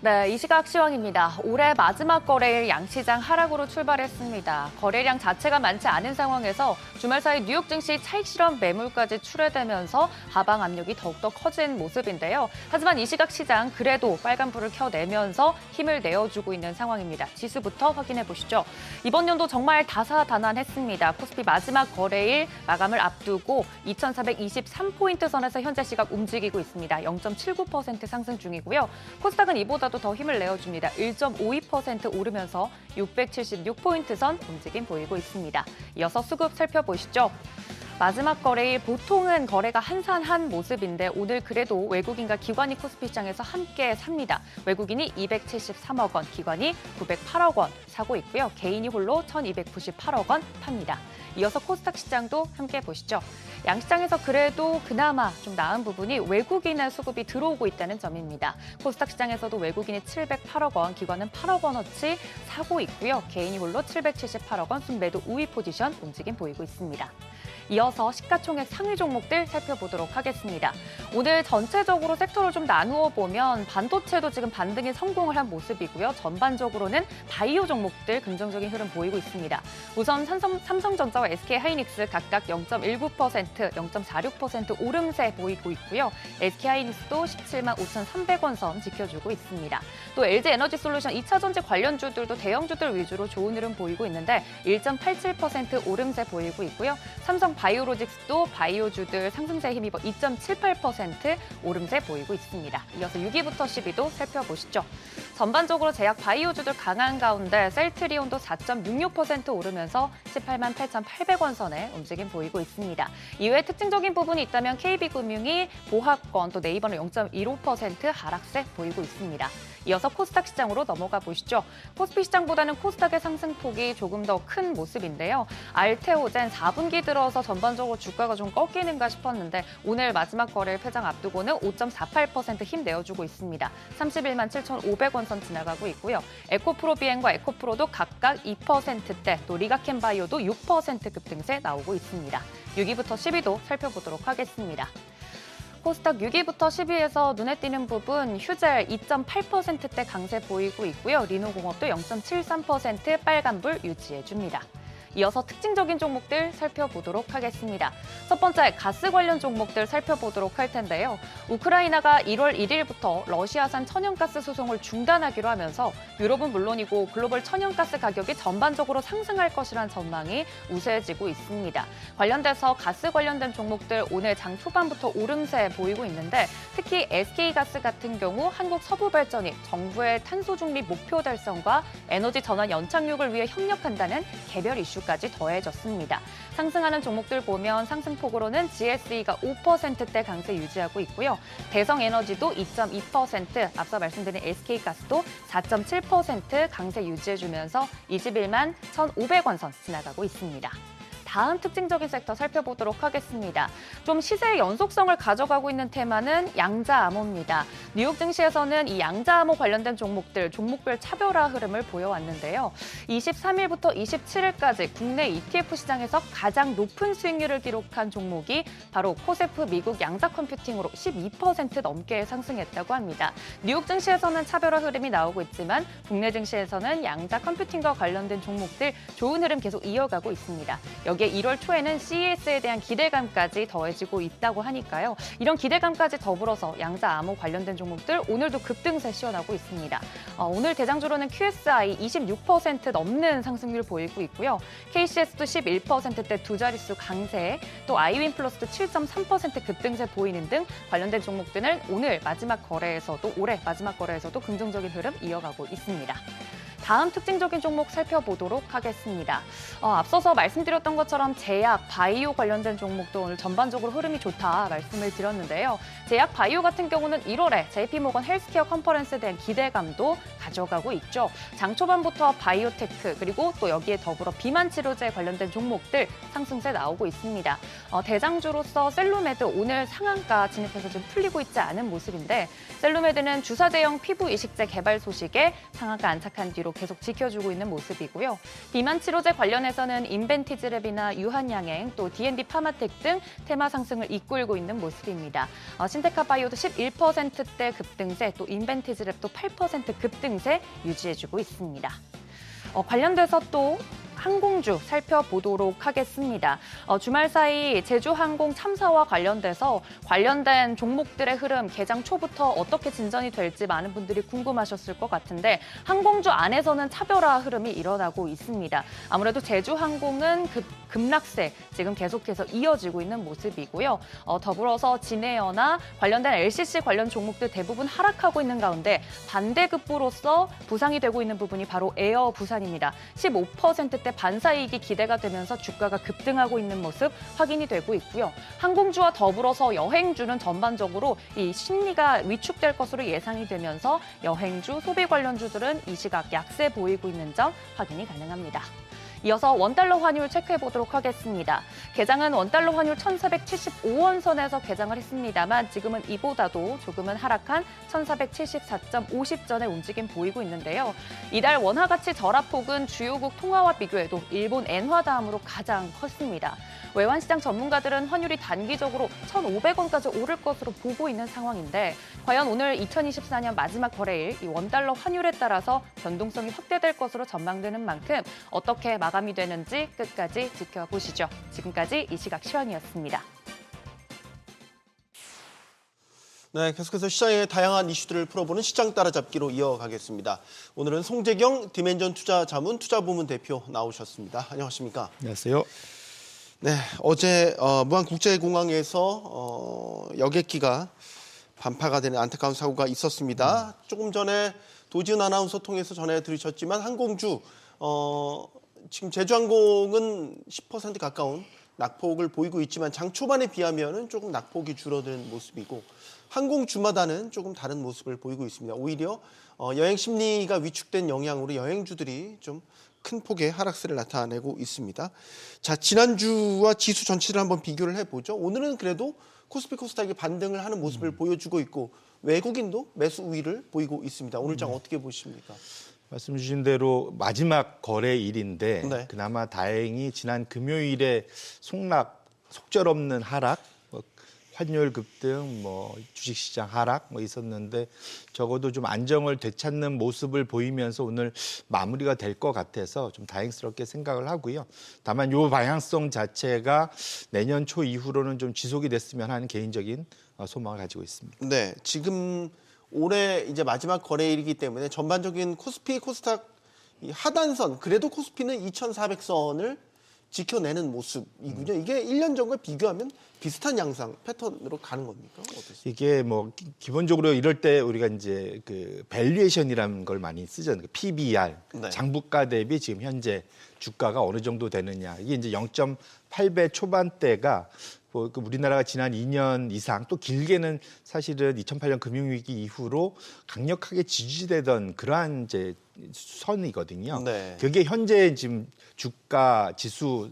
네, 이 시각 시황입니다. 올해 마지막 거래일 양시장 하락으로 출발했습니다. 거래량 자체가 많지 않은 상황에서 주말 사이 뉴욕 증시 차익 실험 매물까지 출회되면서 하방 압력이 더욱더 커진 모습인데요. 하지만 이 시각 시장 그래도 빨간불을 켜내면서 힘을 내어주고 있는 상황입니다. 지수부터 확인해 보시죠. 이번 연도 정말 다사다난했습니다. 코스피 마지막 거래일 마감을 앞두고 2,423포인트 선에서 현재 시각 움직이고 있습니다. 0.79% 상승 중이고요. 코스닥은 이보다도 더 힘을 내어줍니다. 1.52% 오르면서 676포인트 선 움직임 보이고 있습니다. 이어서 수급 살펴보시죠. 마지막 거래일 보통은 거래가 한산한 모습인데 오늘 그래도 외국인과 기관이 코스피 시장에서 함께 삽니다. 외국인이 273억 원, 기관이 908억 원 사고 있고요. 개인이 홀로 1,298억 원 팝니다. 이어서 코스닥 시장도 함께 보시죠. 양시장에서 그래도 그나마 좀 나은 부분이 외국인의 수급이 들어오고 있다는 점입니다. 코스닥 시장에서도 외국인이 708억 원, 기관은 8억 원어치 사고 있고요. 개인이 홀로 778억 원 순매도 우위 포지션 움직임 보이고 있습니다. 이어서 시가총액 상위 종목들 살펴보도록 하겠습니다. 오늘 전체적으로 섹터를 좀 나누어 보면 반도체도 지금 반등에 성공을 한 모습이고요. 전반적으로는 바이오 종목들 긍정적인 흐름 보이고 있습니다. 우선 삼성전자와 SK하이닉스 각각 0.19%, 0.46% 오름세 보이고 있고요. SK하이닉스도 17만 5,300원 선 지켜주고 있습니다. 또 LG에너지솔루션 2차전지 관련주들도 대형주들 위주로 좋은 흐름 보이고 있는데 1.87% 오름세 보이고 있고요. 삼성 바이오로직스도 바이오주들 상승세 힘입어 2.78% 오름세 보이고 있습니다. 이어서 6위부터 10위도 살펴보시죠. 전반적으로 제약 바이오주들 강한 가운데 셀트리온도 4.66% 오르면서 18만 8,800원 선에 움직임 보이고 있습니다. 이외에 특징적인 부분이 있다면 KB금융이 보합권 또 네이버는 0.15% 하락세 보이고 있습니다. 이어서 코스닥 시장으로 넘어가 보시죠. 코스피 시장보다는 코스닥의 상승폭이 조금 더 큰 모습인데요. 알테오젠 4분기 들어서 전반적으로 주가가 좀 꺾이는가 싶었는데 오늘 마지막 거래일 폐장 앞두고는 5.48% 힘 내어주고 있습니다. 31만 7,500원 선 지나가고 있고요. 에코프로비엔과 에코프로도 각각 2%대, 또 리가켄바이오도 6% 급등세 나오고 있습니다. 6위부터 10위도 살펴보도록 하겠습니다. 코스닥 6위부터 10위에서 눈에 띄는 부분 휴젤 2.8%대 강세 보이고 있고요. 리노공업도 0.73% 빨간불 유지해줍니다. 이어서 특징적인 종목들 살펴보도록 하겠습니다. 첫 번째, 가스 관련 종목들 살펴보도록 할 텐데요. 우크라이나가 1월 1일부터 러시아산 천연가스 수송을 중단하기로 하면서 유럽은 물론이고 글로벌 천연가스 가격이 전반적으로 상승할 것이란 전망이 우세해지고 있습니다. 관련돼서 가스 관련된 종목들 오늘 장 초반부터 오름세 보이고 있는데 특히 SK가스 같은 경우 한국서부발전이 정부의 탄소 중립 목표 달성과 에너지 전환 연착륙을 위해 협력한다는 개별 이슈 까지 더해졌습니다. 상승하는 종목들 보면 상승폭으로는 GSE가 5%대 강세 유지하고 있고요. 대성에너지도 2.2%, 앞서 말씀드린 SK가스도 4.7% 강세 유지해주면서 21만 1,500원 선 지나가고 있습니다. 다음 특징적인 섹터 살펴보도록 하겠습니다. 좀 시세의 연속성을 가져가고 있는 테마는 양자암호입니다. 뉴욕 증시에서는 이 양자암호 관련된 종목들, 종목별 차별화 흐름을 보여왔는데요. 23일부터 27일까지 국내 ETF 시장에서 가장 높은 수익률을 기록한 종목이 바로 코세프 미국 양자 컴퓨팅으로 12% 넘게 상승했다고 합니다. 뉴욕 증시에서는 차별화 흐름이 나오고 있지만 국내 증시에서는 양자 컴퓨팅과 관련된 종목들 좋은 흐름 계속 이어가고 있습니다. 여기에 1월 초에는 CES에 대한 기대감까지 더해지고 있다고 하니까요. 이런 기대감까지 더불어서 양자암호 관련된 종목들 오늘도 급등세 시원하고 있습니다. 오늘 대장주로는 QSI 26% 넘는 상승률 보이고 있고요. KCS도 11%대 두 자릿수 강세, 또 아이윈플러스도 7.3% 급등세 보이는 등 관련된 종목들은 오늘 마지막 거래에서도 올해 마지막 거래에서도 긍정적인 흐름 이어가고 있습니다. 다음 특징적인 종목 살펴보도록 하겠습니다. 앞서서 말씀드렸던 것처럼 제약, 바이오 관련된 종목도 오늘 전반적으로 흐름이 좋다 말씀을 드렸는데요. 제약, 바이오 같은 경우는 1월에 JP모건 헬스케어 컨퍼런스에 대한 기대감도 가져가고 있죠. 장 초반부터 바이오테크 그리고 또 여기에 더불어 비만 치료제 관련된 종목들 상승세 나오고 있습니다. 대장주로서 셀루메드 오늘 상한가 진입해서 좀 풀리고 있지 않은 모습인데 셀루메드는 주사제형 피부 이식제 개발 소식에 상한가 안착한 뒤로 계속 지켜주고 있는 모습이고요. 비만 치료제 관련해서는 인벤티즈랩이나 유한양행, 또 D&D 파마텍 등 테마 상승을 이끌고 있는 모습입니다. 신테카바이오도 11%대 급등세, 또 인벤티즈랩도 8% 급등세 유지해주고 있습니다. 관련돼서 또 항공주 살펴보도록 하겠습니다. 주말 사이 제주항공 참사와 관련돼서 관련된 종목들의 흐름 개장 초부터 어떻게 진전이 될지 많은 분들이 궁금하셨을 것 같은데 항공주 안에서는 차별화 흐름이 일어나고 있습니다. 아무래도 제주항공은 급락세 지금 계속해서 이어지고 있는 모습이고요. 더불어서 진에어나 관련된 LCC 관련 종목들 대부분 하락하고 있는 가운데 반대급부로서 부상이 되고 있는 부분이 바로 에어 부산입니다. 15%대 반사이익이 기대가 되면서 주가가 급등하고 있는 모습 확인이 되고 있고요. 항공주와 더불어서 여행주는 전반적으로 이 심리가 위축될 것으로 예상이 되면서 여행주, 소비 관련주들은 이 시각 약세 보이고 있는 점 확인이 가능합니다. 이어서 원달러 환율 체크해 보도록 하겠습니다. 개장은 원달러 환율 1,475원 선에서 개장을 했습니다만 지금은 이보다도 조금은 하락한 1,474.50전의 움직임 보이고 있는데요. 이달 원화 가치 절하폭은 주요국 통화와 비교해도 일본 엔화 다음으로 가장 컸습니다. 외환시장 전문가들은 환율이 단기적으로 1,500원까지 오를 것으로 보고 있는 상황인데 과연 오늘 2024년 마지막 거래일 이 원달러 환율에 따라서 변동성이 확대될 것으로 전망되는 만큼 어떻게 마감이 되는지 끝까지 지켜보시죠. 지금까지 이 시각 시황이었습니다. 네, 계속해서 시장의 다양한 이슈들을 풀어보는 시장 따라잡기로 이어가겠습니다. 오늘은 송재경 디멘전 투자자문 투자부문 대표 나오셨습니다. 안녕하십니까? 안녕하세요. 네, 어제 무안국제공항에서 여객기가 반파가 되는 안타까운 사고가 있었습니다. 조금 전에 도지은 아나운서 통해서 전해 들으셨지만 항공주 지금 제주항공은 10% 가까운 낙폭을 보이고 있지만 장 초반에 비하면은 조금 낙폭이 줄어드는 모습이고 항공주마다는 조금 다른 모습을 보이고 있습니다. 오히려 여행 심리가 위축된 영향으로 여행주들이 좀 큰 폭의 하락세를 나타내고 있습니다. 자, 지난주와 지수 전체를 한번 비교를 해보죠. 오늘은 그래도 코스피 코스닥이 반등을 하는 모습을 보여주고 있고 외국인도 매수 우위를 보이고 있습니다. 오늘 장 어떻게 보십니까? 말씀 주신 대로 마지막 거래일인데 네. 그나마 다행히 지난 금요일에 속절없는 하락, 환율 급등, 주식시장 하락 있었는데 적어도 좀 안정을 되찾는 모습을 보이면서 오늘 마무리가 될 것 같아서 좀 다행스럽게 생각을 하고요. 다만 이 방향성 자체가 내년 초 이후로는 좀 지속이 됐으면 하는 개인적인 소망을 가지고 있습니다. 네, 지금 올해 이제 마지막 거래일이기 때문에 전반적인 코스피 코스닥 이 하단선 그래도 코스피는 2,400선을 지켜내는 모습이군요. 이게 1년 전과 비교하면 비슷한 양상 패턴으로 가는 겁니까? 어떠세요? 이게 기본적으로 이럴 때 우리가 이제 그 밸류에이션이라는 걸 많이 쓰잖아요. PBR, 네. 장부가 대비 지금 현재 주가가 어느 정도 되느냐. 이게 이제 0.8배 초반대가 우리나라가 지난 2년 이상 또 길게는 사실은 2008년 금융위기 이후로 강력하게 지지되던 그러한 이제 선이거든요. 네. 그게 현재 지금 주가 지수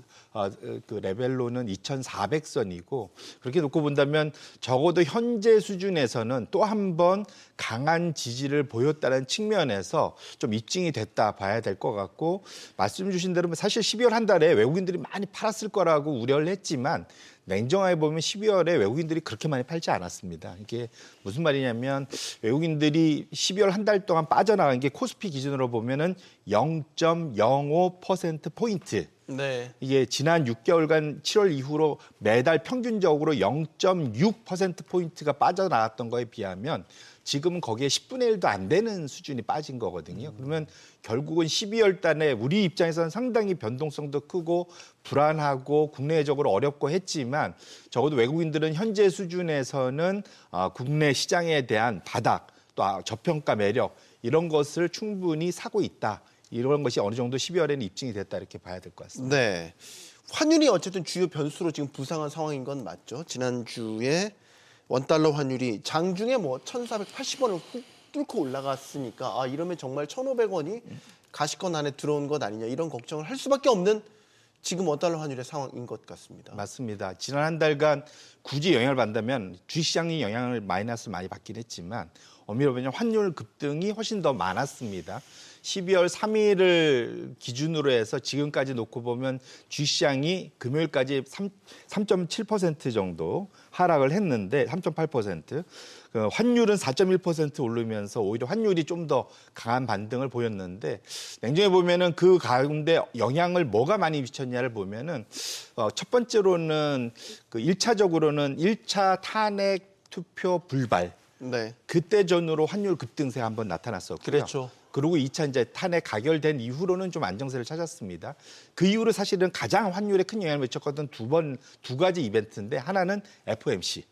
그 레벨로는 2,400선이고 그렇게 놓고 본다면 적어도 현재 수준에서는 또 한 번 강한 지지를 보였다는 측면에서 좀 입증이 됐다 봐야 될 것 같고 말씀 주신 대로 사실 12월 한 달에 외국인들이 많이 팔았을 거라고 우려를 했지만 냉정하게 보면 12월에 외국인들이 그렇게 많이 팔지 않았습니다. 이게 무슨 말이냐면 외국인들이 12월 한 달 동안 빠져나간 게 코스피 기준으로 보면은 0.05%포인트. 네. 이게 지난 6개월간 7월 이후로 매달 평균적으로 0.6%포인트가 빠져나갔던 거에 비하면 지금은 거기에 10분의 1도 안 되는 수준이 빠진 거거든요. 그러면 결국은 12월 달에 우리 입장에서는 상당히 변동성도 크고 불안하고 국내적으로 어렵고 했지만 적어도 외국인들은 현재 수준에서는 국내 시장에 대한 바닥 또 저평가 매력 이런 것을 충분히 사고 있다. 이런 것이 어느 정도 12월에는 입증이 됐다 이렇게 봐야 될 것 같습니다. 네. 환율이 어쨌든 주요 변수로 지금 부상한 상황인 건 맞죠. 지난주에 원달러 환율이 장중에 1,480원을 훅 뚫고 올라갔으니까 이러면 정말 1,500원이 가시권 안에 들어온 것 아니냐 이런 걱정을 할 수밖에 없는 지금 원달러 환율의 상황인 것 같습니다. 맞습니다. 지난 한 달간 굳이 영향을 받는다면 주식시장이 영향을 마이너스를 많이 받긴 했지만 엄밀히 보면 환율 급등이 훨씬 더 많았습니다. 12월 3일을 기준으로 해서 지금까지 놓고 보면 주시장이 금요일까지 3.7% 정도 하락을 했는데 3.8%. 환율은 4.1% 오르면서 오히려 환율이 좀 더 강한 반등을 보였는데 냉정히 보면은 그 가운데 영향을 뭐가 많이 미쳤냐를 보면은 첫 번째로는 그 1차적으로는 1차 탄핵 투표 불발. 네. 그때 전후로 환율 급등세가 한번 나타났었고요. 그랬죠. 그리고 2차 이제 탄핵 가결된 이후로는 좀 안정세를 찾았습니다. 그 이후로 사실은 가장 환율에 큰 영향을 미쳤던 두 가지 이벤트인데 하나는 FOMC.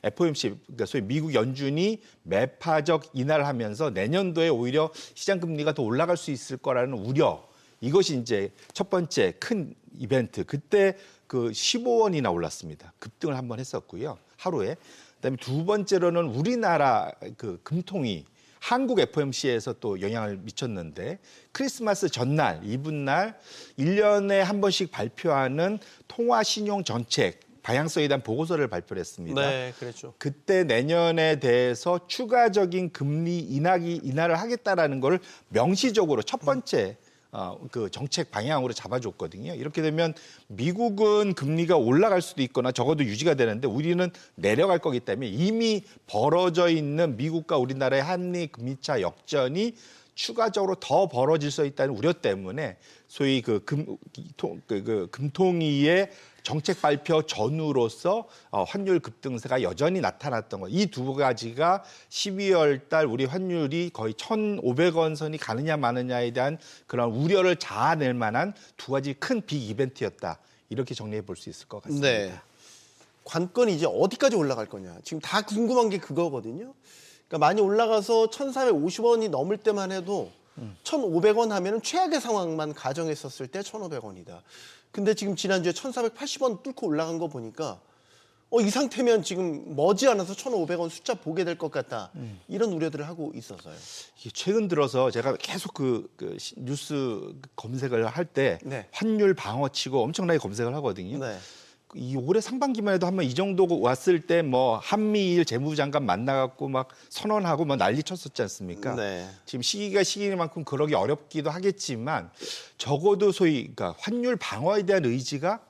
그러니까 소위 미국 연준이 매파적 인하를 하면서 내년도에 오히려 시장 금리가 더 올라갈 수 있을 거라는 우려. 이것이 이제 첫 번째 큰 이벤트. 그때 그 15원이나 올랐습니다. 급등을 한번 했었고요. 하루에. 그다음에 두 번째로는 우리나라 그 금통위 한국 FOMC에서 또 영향을 미쳤는데 크리스마스 전날, 이브날 1년에 한 번씩 발표하는 통화신용 정책 방향성에 대한 보고서를 발표를 했습니다. 네, 그랬죠. 그때 내년에 대해서 추가적인 금리 인하를 하겠다라는 걸 명시적으로 첫 번째 그 정책 방향으로 잡아줬거든요. 이렇게 되면 미국은 금리가 올라갈 수도 있거나 적어도 유지가 되는데 우리는 내려갈 거기 때문에 이미 벌어져 있는 미국과 우리나라의 한미 금리차 역전이 추가적으로 더 벌어질 수 있다는 우려 때문에 소위 그 금통위의 정책 발표 전후로서 환율 급등세가 여전히 나타났던 것. 이 두 가지가 12월 달 우리 환율이 거의 1,500원 선이 가느냐 마느냐에 대한 그런 우려를 자아낼 만한 두 가지 큰 빅 이벤트였다. 이렇게 정리해 볼 수 있을 것 같습니다. 네. 관건이 이제 어디까지 올라갈 거냐. 지금 다 궁금한 게 그거거든요. 그러니까 많이 올라가서 1,450원이 넘을 때만 해도 1,500원 하면은 최악의 상황만 가정했었을 때 1,500원이다. 근데 지금 지난주에 1,480원 뚫고 올라간 거 보니까 이 상태면 지금 머지않아서 1,500원 숫자 보게 될 것 같다. 이런 우려들을 하고 있어서요. 최근 들어서 제가 계속 그 뉴스 검색을 할 때 네. 환율 방어치고 엄청나게 검색을 하거든요. 네. 이 올해 상반기만 해도 한번 이 정도 왔을 때 뭐 한미일 재무부 장관 만나갖고 막 선언하고 뭐 난리 쳤었지 않습니까? 네. 지금 시기가 시기만큼 그러기 어렵기도 하겠지만 적어도 소위 그러니까 환율 방어에 대한 의지가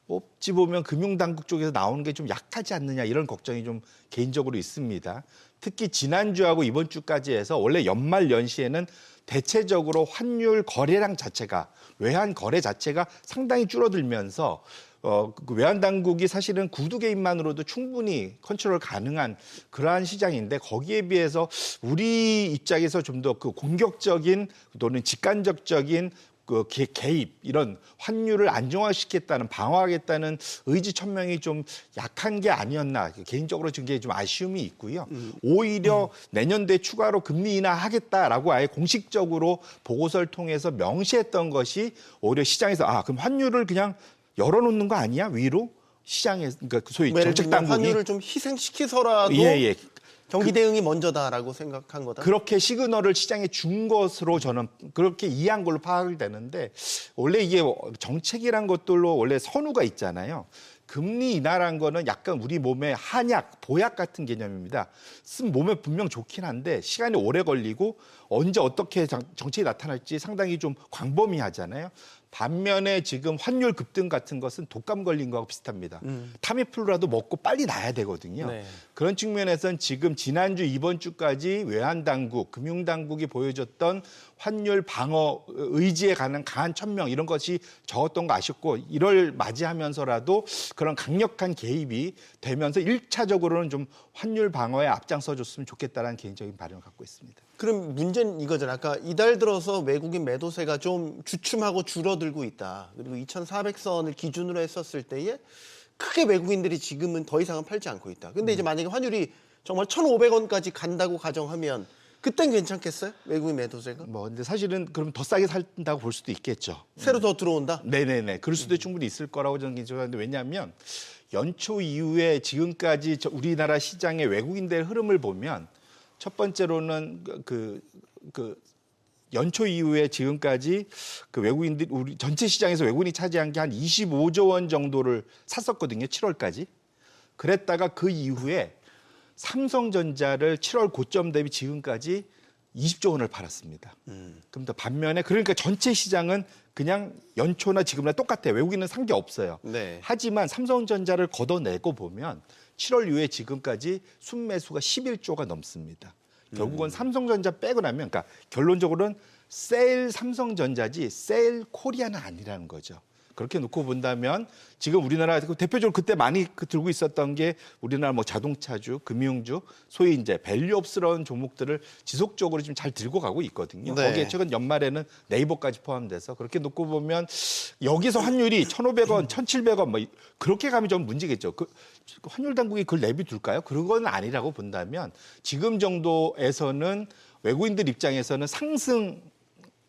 어찌 보면 금융당국 쪽에서 나오는 게 좀 약하지 않느냐 이런 걱정이 좀 개인적으로 있습니다. 특히 지난주하고 이번 주까지 해서 원래 연말 연시에는 대체적으로 환율 거래량 자체가 외환 거래 자체가 상당히 줄어들면서 그 외환 당국이 사실은 구두 개입만으로도 충분히 컨트롤 가능한 그러한 시장인데 거기에 비해서 우리 입장에서 좀 더 그 공격적인 또는 직간접적인 그 개입 이런 환율을 안정화시키겠다는 방어하겠다는 의지천명이 좀 약한 게 아니었나 개인적으로 지금 좀 아쉬움이 있고요. 오히려 내년도에 추가로 금리 인하하겠다라고 아예 공식적으로 보고서를 통해서 명시했던 것이 오히려 시장에서 그럼 환율을 그냥 열어놓는 거 아니야 위로 시장에 그러니까 소위 정책 당국이 환율을 좀 희생시키서라도 예. 경기 대응이 먼저다라고 생각한 거다. 그렇게 시그널을 시장에 준 것으로 저는 그렇게 이해한 걸로 파악이 되는데 원래 이게 정책이란 것들로 원래 선우가 있잖아요. 금리 인하란 거는 약간 우리 몸에 한약, 보약 같은 개념입니다. 쓰면 몸에 분명 좋긴 한데 시간이 오래 걸리고 언제 어떻게 정책이 나타날지 상당히 좀 광범위하잖아요. 반면에 지금 환율 급등 같은 것은 독감 걸린 거하고 비슷합니다. 타미플루라도 먹고 빨리 나야 되거든요. 네. 그런 측면에서는 지금 지난주 이번 주까지 외환당국, 금융당국이 보여줬던 환율 방어 의지에 관한 강한 천명 이런 것이 적었던 거 아쉽고 1월 맞이하면서라도 그런 강력한 개입이 되면서 1차적으로는 좀 환율 방어에 앞장서줬으면 좋겠다는 개인적인 바람을 갖고 있습니다. 그럼 문제는 이거잖아요. 아까 이달 들어서 외국인 매도세가 좀 주춤하고 줄어들고 있다. 그리고 2,400선을 기준으로 했었을 때에 크게 외국인들이 지금은 더 이상은 팔지 않고 있다. 근데 이제 만약에 환율이 정말 1,500원까지 간다고 가정하면 그땐 괜찮겠어요? 외국인 매도세가? 근데 사실은 그럼 더 싸게 산다고 볼 수도 있겠죠. 새로 더 들어온다? 네네네. 그럴 수도 충분히 있을 거라고 저는 개인적으로 왜냐하면 연초 이후에 지금까지 우리나라 시장의 외국인들의 흐름을 보면 첫 번째로는 그 연초 이후에 지금까지 그 외국인들 우리 전체 시장에서 외국인이 차지한 게 한 25조 원 정도를 샀었거든요. 7월까지. 그랬다가 그 이후에 삼성전자를 7월 고점 대비 지금까지 20조 원을 팔았습니다. 그럼 또 반면에 그러니까 전체 시장은 그냥 연초나 지금이랑 똑같아요. 외국인은 산 게 없어요. 네. 하지만 삼성전자를 걷어내고 보면 7월 이후에 지금까지 순매수가 11조가 넘습니다. 결국은 삼성전자 빼고 나면 그러니까 결론적으로는 셀 삼성전자지 셀 코리아는 아니라는 거죠. 그렇게 놓고 본다면 지금 우리나라 대표적으로 그때 많이 들고 있었던 게 우리나라 뭐 자동차주, 금융주, 소위 이제 밸류업스러운 종목들을 지속적으로 지금 잘 들고 가고 있거든요. 네. 거기에 최근 연말에는 네이버까지 포함돼서 그렇게 놓고 보면 여기서 환율이 1,500원, 1,700원 뭐 그렇게 가면 좀 문제겠죠. 그 환율 당국이 그걸 내비둘까요? 그런 건 아니라고 본다면 지금 정도에서는 외국인들 입장에서는 상승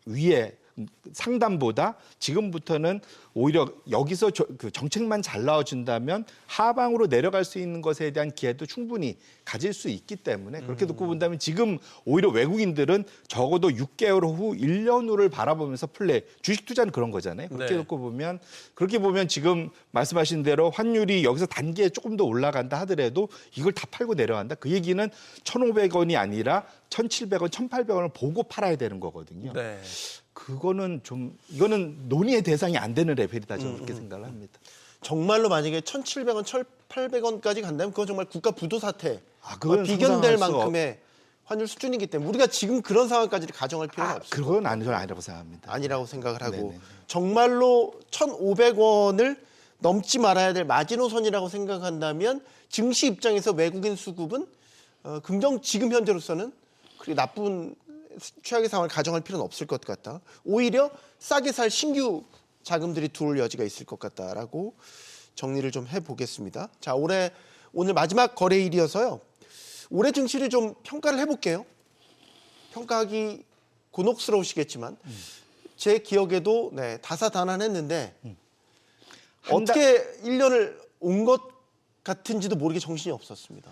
위에 상단보다 지금부터는 오히려 여기서 그 정책만 잘 나와준다면 하방으로 내려갈 수 있는 것에 대한 기회도 충분히 가질 수 있기 때문에 그렇게 놓고 본다면 지금 오히려 외국인들은 적어도 6개월 후 1년 후를 바라보면서 플레이. 주식 투자는 그런 거잖아요. 그렇게 네. 놓고 보면 그렇게 보면 지금 말씀하신 대로 환율이 여기서 단계에 조금 더 올라간다 하더라도 이걸 다 팔고 내려간다. 그 얘기는 1,500원이 아니라 1,700원, 1,800원을 보고 팔아야 되는 거거든요. 네. 그거는 좀 이거는 논의의 대상이 안 되는 레벨이다 저는 그렇게 생각을 합니다. 정말로 만약에 1,700원, 1,800원까지 간다면 그건 정말 국가 부도 사태. 그건 비견될 상상할 수 만큼의 환율 수준이기 때문에 우리가 지금 그런 상황까지 가정할 필요는 없습니다. 그건 아니라고 생각합니다. 아니라고 생각을 하고 네네. 정말로 1,500원을 넘지 말아야 될 마지노선이라고 생각한다면 증시 입장에서 외국인 수급은 지금 현재로서는 그렇게 나쁜 최악의 상황을 가정할 필요는 없을 것 같다. 오히려 싸게 살 신규 자금들이 들어올 여지가 있을 것 같다라고 정리를 좀 해보겠습니다. 자, 오늘 마지막 거래일이어서요. 올해 증시를 좀 평가를 해볼게요. 평가하기 곤혹스러우시겠지만 제 기억에도 다사다난했는데 어떻게 1년을 온 것 같은지도 모르게 정신이 없었습니다.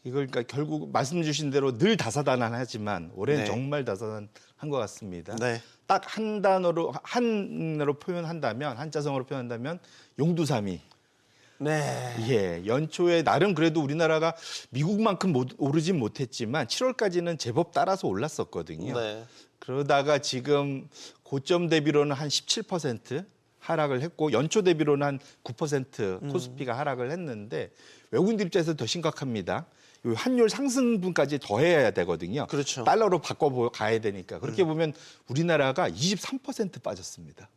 이걸 그러니까 결국 말씀 주신 대로 늘 다사다난하지만 올해는 네. 정말 다사다난한 것 같습니다. 네. 딱 한으로 표현한다면 한자성어로 표현한다면 용두사미. 네. 예, 연초에 나름 그래도 우리나라가 미국만큼 오르진 못했지만 7월까지는 제법 따라서 올랐었거든요. 네. 그러다가 지금 고점 대비로는 한 17% 하락을 했고 연초 대비로는 한 9% 코스피가 하락을 했는데 외국인들 입장에서 더 심각합니다. 이 환율 상승분까지 더해야 되거든요. 그렇죠. 달러로 바꿔 가야 되니까. 그렇게 보면 우리나라가 23% 빠졌습니다.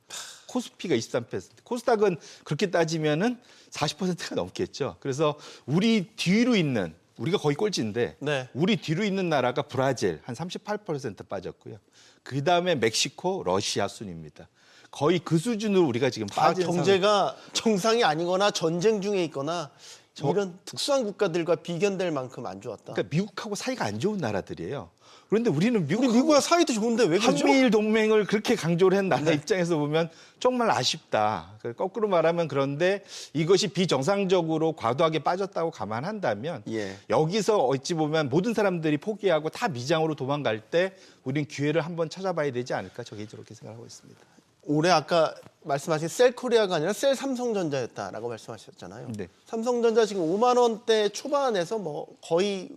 코스피가 23%, 코스닥은 그렇게 따지면은 40%가 넘겠죠. 그래서 우리 뒤로 있는 우리가 거의 꼴찌인데 네. 우리 뒤로 있는 나라가 브라질 한 38% 빠졌고요. 그 다음에 멕시코, 러시아 순입니다. 거의 그 수준으로 우리가 지금 다 빠진 경제가 정상이 아니거나 전쟁 중에 있거나 이런 특수한 국가들과 비견될 만큼 안 좋았다. 그러니까 미국하고 사이가 안 좋은 나라들이에요. 그런데 우리는 우리 미국과 사이도 좋은데 왜 그러죠? 한미일 동맹을 그렇게 강조를 한 나라 입장에서 보면 정말 아쉽다. 거꾸로 말하면 그런데 이것이 비정상적으로 과도하게 빠졌다고 감안한다면 예. 여기서 어찌 보면 모든 사람들이 포기하고 다 미장으로 도망갈 때 우린 기회를 한번 찾아봐야 되지 않을까 저 개인적으로 그렇게 생각하고 있습니다. 올해 아까 말씀하신 셀코리아가 아니라 셀 삼성전자였다라고 말씀하셨잖아요. 네. 삼성전자 지금 5만 원대 초반에서 뭐 거의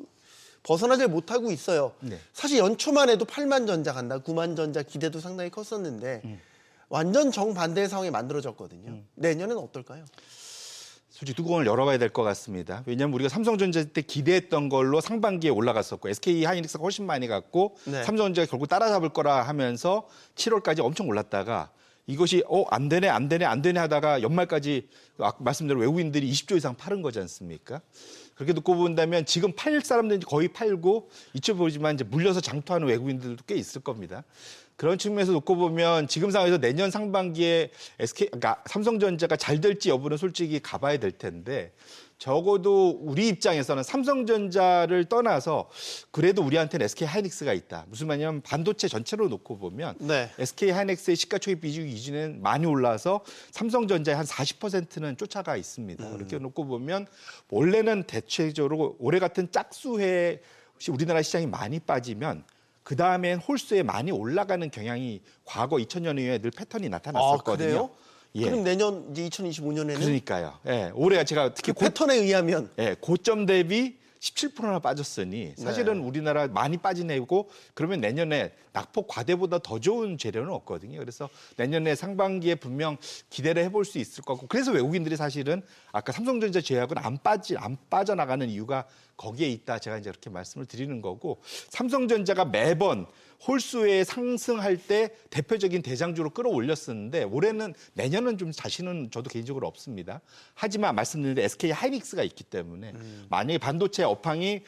벗어나질 못하고 있어요. 네. 사실 연초만 해도 8만 전자 간다, 9만 전자 기대도 상당히 컸었는데 완전 정반대의 상황이 만들어졌거든요. 내년은 어떨까요? 솔직히 뚜껑을 열어봐야 될 것 같습니다. 왜냐하면 우리가 삼성전자 때 기대했던 걸로 상반기에 올라갔었고 SK 하이닉스가 훨씬 많이 갔고 네. 삼성전자가 결국 따라잡을 거라 하면서 7월까지 엄청 올랐다가 이것이 안 되네 하다가 연말까지 말씀대로 외국인들이 20조 이상 팔은 거지 않습니까? 그렇게 듣고 본다면 지금 팔 사람들이 거의 팔고 잊혀보지만 이제 물려서 장투하는 외국인들도 꽤 있을 겁니다. 그런 측면에서 놓고 보면 지금 상황에서 내년 상반기에 그러니까 삼성전자가 잘 될지 여부는 솔직히 가봐야 될 텐데 적어도 우리 입장에서는 삼성전자를 떠나서 그래도 우리한테는 SK 하이닉스가 있다. 무슨 말이냐면 반도체 전체로 놓고 보면 네. SK 하이닉스의 시가총액 비중 기준은 많이 올라서 삼성전자의 한 40%는 쫓아가 있습니다. 그렇게 놓고 보면 원래는 대체적으로 올해 같은 짝수해 우리나라 시장이 많이 빠지면 그 다음엔 홀수에 많이 올라가는 경향이 과거 2000년 이후에 늘 패턴이 나타났었거든요. 그래요? 예. 그럼 내년 이제 2025년에는 그러니까요. 예. 올해가 제가 특히 그 패턴에 의하면 고점 대비 17%나 빠졌으니 사실은 우리나라 많이 빠진 해고 그러면 내년에 낙폭 과대보다 더 좋은 재료는 없거든요. 그래서 내년에 상반기에 분명 기대를 해볼 수 있을 거고 그래서 외국인들이 사실은 아까 삼성전자 제약은 안 빠져나가는 이유가 거기에 있다. 제가 이제 그렇게 말씀을 드리는 거고 삼성전자가 매번 홀수에 상승할 때 대표적인 대장주로 끌어올렸었는데 올해는 내년은 좀 자신은 저도 개인적으로 없습니다. 하지만 말씀드린 대로 SK 하이닉스가 있기 때문에 만약에 반도체 업황이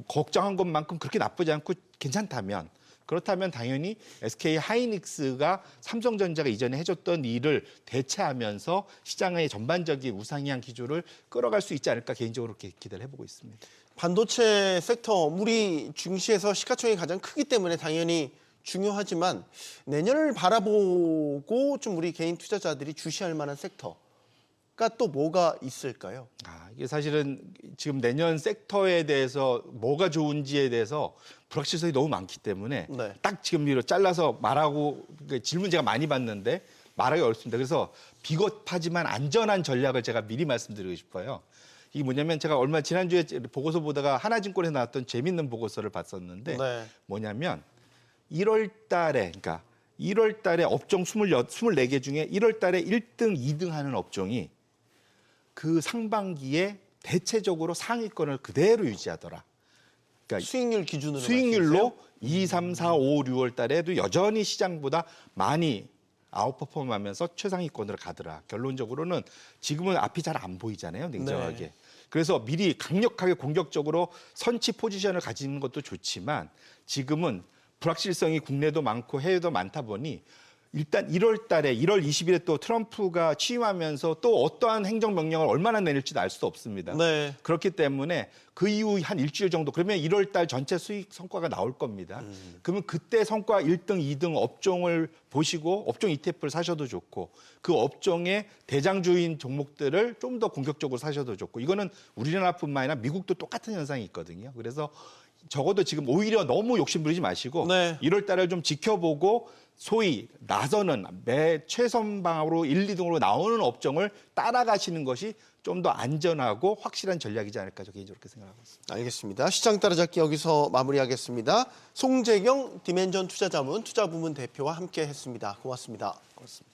걱정한 것만큼 그렇게 나쁘지 않고 괜찮다면 그렇다면 당연히 SK 하이닉스가 삼성전자가 이전에 해줬던 일을 대체하면서 시장의 전반적인 우상향 기조를 끌어갈 수 있지 않을까 개인적으로 그렇게 기대를 해보고 있습니다. 반도체 섹터 우리 증시에서 시가총액이 가장 크기 때문에 당연히 중요하지만 내년을 바라보고 좀 우리 개인 투자자들이 주시할 만한 섹터가 또 뭐가 있을까요? 이게 사실은 지금 내년 섹터에 대해서 뭐가 좋은지에 대해서 불확실성이 너무 많기 때문에 네. 딱 지금 이로 잘라서 말하고 질문 제가 많이 받는데 말하기 어렵습니다. 그래서 비겁하지만 안전한 전략을 제가 미리 말씀드리고 싶어요. 이게 뭐냐면 제가 얼마 지난주에 보고서 보다가 하나증권에서 나왔던 재밌는 보고서를 봤었는데 네. 뭐냐면 1월 달에 그러니까 1월 달에 업종 24개 중에 1월 달에 1등, 2등 하는 업종이 그 상반기에 대체적으로 상위권을 그대로 유지하더라. 그러니까 수익률 기준으로 수익률로 2, 3, 4, 5, 6월 달에도 여전히 시장보다 많이 아웃퍼폼하면서 최상위권으로 가더라. 결론적으로는 지금은 앞이 잘 안 보이잖아요. 냉정하게. 네. 그래서 미리 강력하게 공격적으로 선취 포지션을 가지는 것도 좋지만 지금은 불확실성이 국내도 많고 해외도 많다 보니 일단 1월 달에 1월 20일에 또 트럼프가 취임하면서 또 어떠한 행정명령을 얼마나 내릴지도 알 수도 없습니다. 네. 그렇기 때문에 그 이후 한 일주일 정도 그러면 1월 달 전체 수익 성과가 나올 겁니다. 그러면 그때 성과 1등, 2등 업종을 보시고 업종 ETF를 사셔도 좋고 그 업종의 대장주인 종목들을 좀 더 공격적으로 사셔도 좋고 이거는 우리나라뿐만 아니라 미국도 똑같은 현상이 있거든요. 그래서 적어도 지금 오히려 너무 욕심부리지 마시고 네. 1월 달을 좀 지켜보고 소위 나서는 매 최선방으로 1, 2등으로 나오는 업종을 따라가시는 것이 좀 더 안전하고 확실한 전략이지 않을까 저 개인적으로 그렇게 생각하고 있습니다. 알겠습니다. 시장 따라잡기 여기서 마무리하겠습니다. 송재경 디멘전 투자자문 투자부문 대표와 함께했습니다. 고맙습니다. 그렇습니다.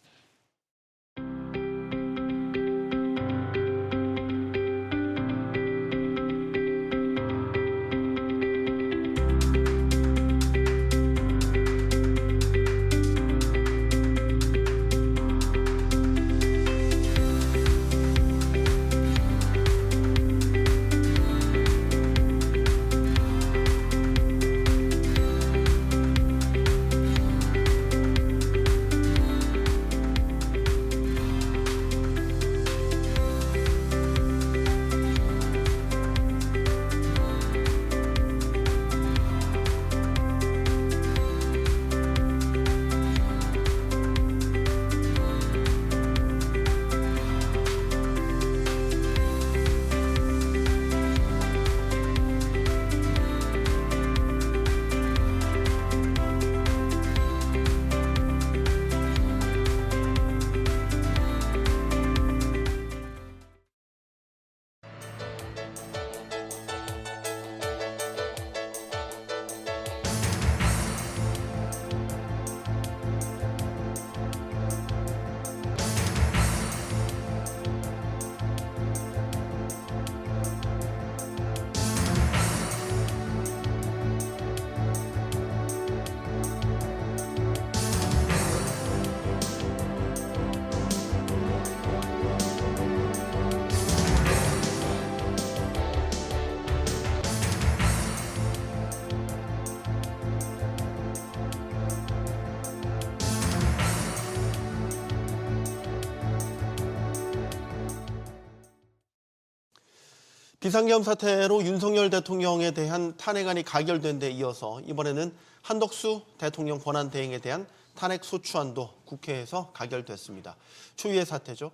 비상계엄 사태로 윤석열 대통령에 대한 탄핵안이 가결된 데 이어서 이번에는 한덕수 대통령 권한대행에 대한 탄핵소추안도 국회에서 가결됐습니다. 초유의 사태죠.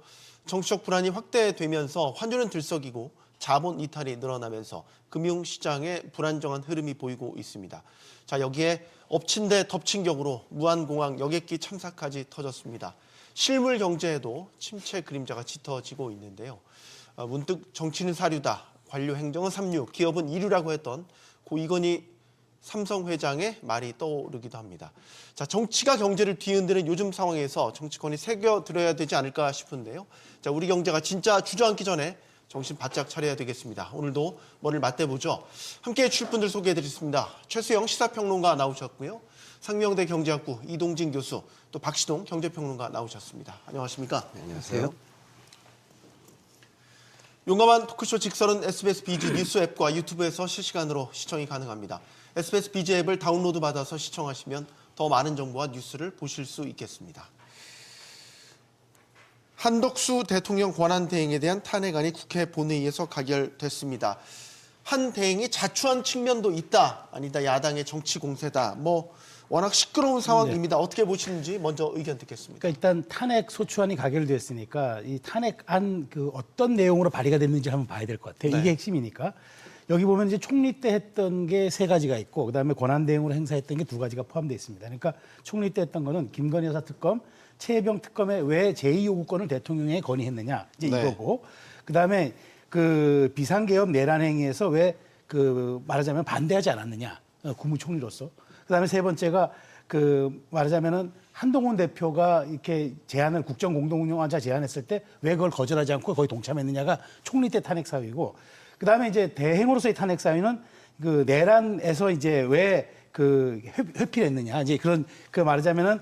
정치적 불안이 확대되면서 환율은 들썩이고 자본 이탈이 늘어나면서 금융시장에 불안정한 흐름이 보이고 있습니다. 자, 여기에 엎친 데 덮친 격으로 무안공항 여객기 참사까지 터졌습니다. 실물 경제에도 침체 그림자가 짙어지고 있는데요. 문득 정치는 사류다. 관료 행정은 3류, 기업은 2류라고 했던 고 이건희 삼성 회장의 말이 떠오르기도 합니다. 자, 정치가 경제를 뒤흔드는 요즘 상황에서 정치권이 새겨들어야 되지 않을까 싶은데요. 자, 우리 경제가 진짜 주저앉기 전에 정신 바짝 차려야 되겠습니다. 오늘도 뭐를 맞대보죠. 함께해 주실 분들 소개해드리겠습니다. 최수영 시사평론가 나오셨고요. 상명대 경제학부 이동진 교수, 또 박시동 경제평론가 나오셨습니다. 안녕하십니까? 네, 안녕하세요. 용감한 토크쇼 직설은 SBS 비즈 뉴스 앱과 유튜브에서 실시간으로 시청이 가능합니다. SBS 비즈 앱을 다운로드 받아서 시청하시면 더 많은 정보와 뉴스를 보실 수 있겠습니다. 한덕수 대통령 권한대행에 대한 탄핵안이 국회 본회의에서 가결됐습니다. 한 대행이 자초한 측면도 있다, 아니다, 야당의 정치 공세다, 워낙 시끄러운 상황입니다. 어떻게 보시는지 먼저 의견 듣겠습니다. 그러니까 일단 탄핵 소추안이 가결됐으니까 이 탄핵안 그 어떤 내용으로 발의가 됐는지 한번 봐야 될 것 같아요. 네. 이게 핵심이니까. 여기 보면 이제 총리 때 했던 게 3가지가 있고 그다음에 권한 대행으로 행사했던 게 2가지가 포함되어 있습니다. 그러니까 총리 때 했던 거는 김건희 여사 특검, 최혜병 특검에 왜 제2요구권을 대통령에 건의했느냐 이제 네. 이거고 그다음에 그 비상계엄 내란 행위에서 왜 그 말하자면 반대하지 않았느냐 국무총리로서. 그다음에 3번째가 그 말하자면은 한동훈 대표가 이렇게 제안을 국정공동운영하자 제안했을 때 왜 그걸 거절하지 않고 거기 동참했느냐가 총리 때 탄핵 사유이고 그다음에 이제 대행으로서의 탄핵 사유는 그 내란에서 이제 왜 그 회피했느냐 이제 그런 그 말하자면은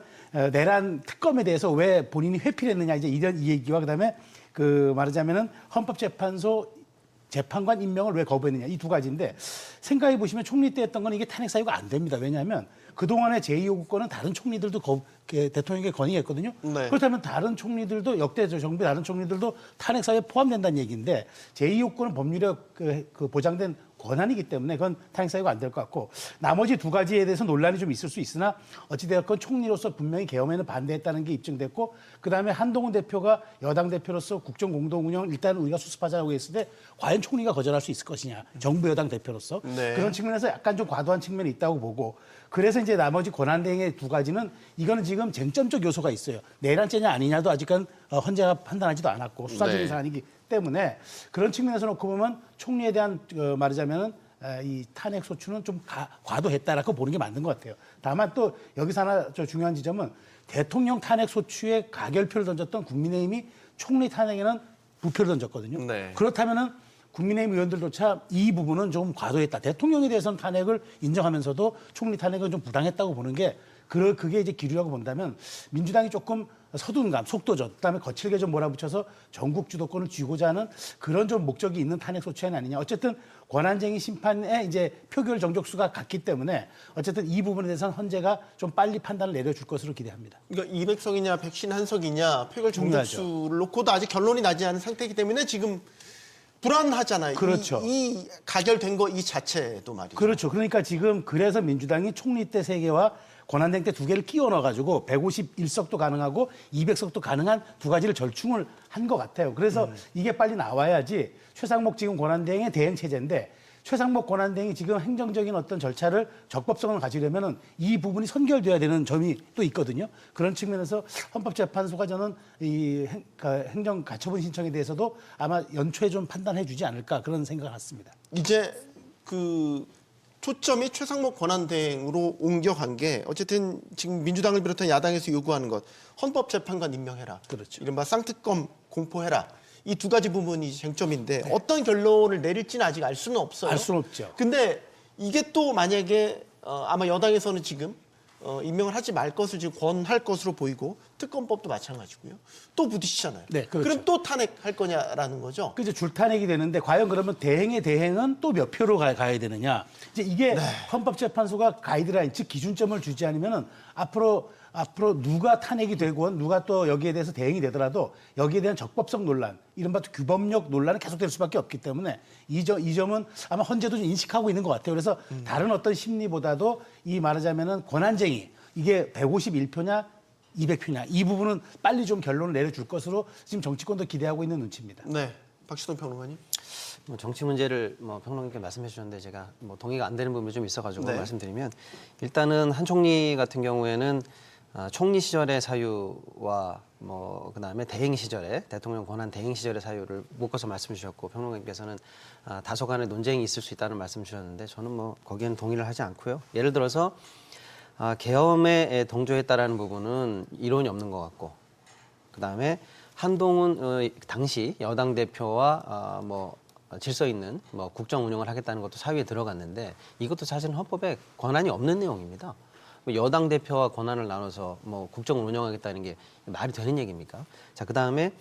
내란 특검에 대해서 왜 본인이 회피했느냐 이제 이런 이 얘기와 그다음에 그 말하자면은 헌법재판소 재판관 임명을 왜 거부했느냐 이 2가지인데 생각해 보시면 총리 때 했던 건 이게 탄핵 사유가 안 됩니다. 왜냐하면 그동안의 제2요구권은 다른 총리들도 대통령에게 건의했거든요. 네. 그렇다면 다른 총리들도 역대 정부의 다른 총리들도 탄핵 사유에 포함된다는 얘기인데 제2요구권은 법률에 그 보장된 권한이기 때문에 그건 탄핵 사유가 안 될 것 같고 나머지 2가지에 대해서 논란이 좀 있을 수 있으나 어찌되었건 총리로서 분명히 계엄에는 반대했다는 게 입증됐고 그다음에 한동훈 대표가 여당 대표로서 국정공동운영 일단 우리가 수습하자고 했을 때 과연 총리가 거절할 수 있을 것이냐 정부 여당 대표로서 네. 그런 측면에서 약간 좀 과도한 측면이 있다고 보고 그래서 이제 나머지 권한대행의 2가지는 이거는 지금 쟁점적 요소가 있어요. 내란죄냐 아니냐도 아직은 헌재가 판단하지도 않았고 수사 중인 네. 사안이기 때문에 그런 측면에서 놓고 보면 총리에 대한 말하자면은 이 탄핵 소추는 좀 과도했다라고 보는 게 맞는 것 같아요. 다만 또 여기서 하나 중요한 지점은 대통령 탄핵 소추에 가결표를 던졌던 국민의힘이 총리 탄핵에는 무표를 던졌거든요. 네. 그렇다면은 국민의힘 의원들조차 이 부분은 좀 과도했다. 대통령에 대해서는 탄핵을 인정하면서도 총리 탄핵은 좀 부당했다고 보는 게 그게 이제 기류라고 본다면 민주당이 조금 서둔 감, 속도전, 그다음에 거칠게 좀 몰아붙여서 전국 주도권을 쥐고자 하는 그런 좀 목적이 있는 탄핵 소추안이 아니냐. 어쨌든 권한쟁의 심판에 이제 표결 정족수가 같기 때문에 어쨌든 이 부분에 대해서는 헌재가 좀 빨리 판단을 내려줄 것으로 기대합니다. 그러니까 200석이냐 151석이냐 표결 중요하죠. 정족수를 놓고도 아직 결론이 나지 않은 상태이기 때문에 지금 불안하잖아요. 그렇죠. 이 가결된 거 이 자체도 말이죠. 그렇죠. 그러니까 지금 그래서 민주당이 총리 때 3개와 권한대행 때 2개를 끼워 넣어가지고 151석도 가능하고 200석도 가능한 2가지를 절충을 한 것 같아요. 그래서 이게 빨리 나와야지 최상목 지금 권한대행의 대행 체제인데 최상목 권한대행이 지금 행정적인 어떤 절차를 적법성을 가지려면은 이 부분이 선결돼야 되는 점이 또 있거든요. 그런 측면에서 헌법재판소가 저는 이 행정 가처분 신청에 대해서도 아마 연초에 좀 판단해 주지 않을까 그런 생각을 했습니다. 이제 그 초점이 최상목 권한대행으로 옮겨간 게 어쨌든 지금 민주당을 비롯한 야당에서 요구하는 것 헌법재판관 임명해라. 그렇죠. 이른바 쌍특검 공포해라. 이 2가지 부분이 쟁점인데 어떤 결론을 내릴지는 아직 알 수는 없어요. 알 수는 없죠. 근데 이게 또 만약에 아마 여당에서는 지금 임명을 하지 말 것을 지금 권할 것으로 보이고 특검법도 마찬가지고요. 또 부딪히잖아요. 네, 그렇죠. 그럼 또 탄핵할 거냐라는 거죠. 그 이제 줄탄핵이 되는데 과연 그러면 대행의 대행은 또 몇 표로 가야 되느냐? 이제 이게 헌법재판소가 가이드라인 즉 기준점을 주지 않으면은 앞으로 누가 탄핵이 되건 누가 또 여기에 대해서 대행이 되더라도 여기에 대한 적법성 논란, 이른바 규범력 논란은 계속될 수밖에 없기 때문에 이 점은 아마 헌재도 좀 인식하고 있는 것 같아요. 그래서 다른 어떤 심리보다도 이 말하자면은 권한쟁의 이게 151표냐 200표냐 이 부분은 빨리 좀 결론을 내려줄 것으로 지금 정치권도 기대하고 있는 눈치입니다. 네, 박시동 평론가님. 정치 문제를 평론가님께 말씀해 주셨는데 제가 동의가 안 되는 부분이 좀 있어가지고 네. 말씀드리면 일단은 한 총리 같은 경우에는 총리 시절의 사유와 그다음에 대행 시절에 대통령 권한 대행 시절의 사유를 묶어서 말씀 주셨고 평론가님께서는 다소간의 논쟁이 있을 수 있다는 말씀 주셨는데 저는 거기에는 동의를 하지 않고요. 예를 들어서 계엄에 동조했다라는 부분은 이론이 없는 것 같고 그다음에 한동훈 당시 여당 대표와 질서 있는 국정 운영을 하겠다는 것도 사유에 들어갔는데 이것도 사실은 헌법에 권한이 없는 내용입니다. 여당 대표와 권한을 나눠서 국정을 운영하겠다는 게 말이 되는 얘기입니까? 자, 그다음에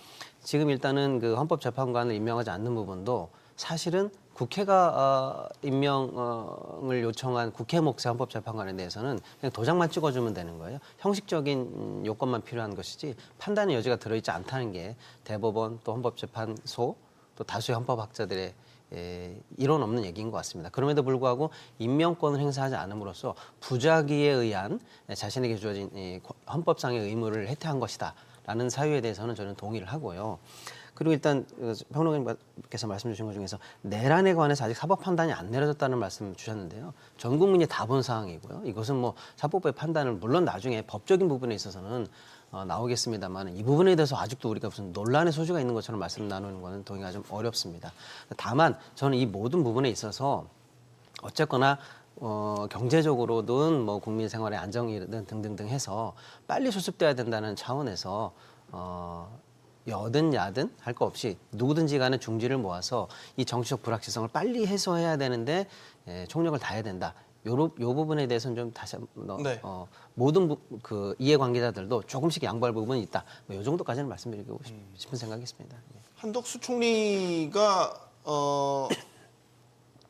지금 일단은 그 헌법재판관을 임명하지 않는 부분도 사실은 국회가 임명을 요청한 국회 몫의 헌법재판관에 대해서는 그냥 도장만 찍어주면 되는 거예요. 형식적인 요건만 필요한 것이지 판단의 여지가 들어있지 않다는 게 대법원 또 헌법재판소 또 다수의 헌법학자들의 이론 없는 얘기인 것 같습니다. 그럼에도 불구하고 임명권을 행사하지 않음으로써 부작위에 의한 자신에게 주어진 헌법상의 의무를 해태한 것이다라는 사유에 대해서는 저는 동의를 하고요. 그리고 일단 평론가님께서 말씀 주신 것 중에서 내란에 관해서 아직 사법 판단이 안 내려졌다는 말씀 주셨는데요. 전 국민이 다 본 사항이고요. 이것은 사법부의 판단을 물론 나중에 법적인 부분에 있어서는 나오겠습니다만 이 부분에 대해서 아직도 우리가 무슨 논란의 소지가 있는 것처럼 말씀 나누는 것은 동의가 좀 어렵습니다. 다만 저는 이 모든 부분에 있어서 어쨌거나 경제적으로든 국민 생활의 안정이든 등등등 해서 빨리 수습돼야 된다는 차원에서 여든 야든 할 거 없이 누구든지 간에 중지를 모아서 이 정치적 불확실성을 빨리 해소해야 되는데 총력을 다해야 된다. 요 부분에 대해서는 좀 다시 네. 모든 그 이해관계자들도 조금씩 양보할 부분이 있다. 요 정도까지는 말씀드리고 싶은 생각이 있습니다. 예. 한덕수 총리가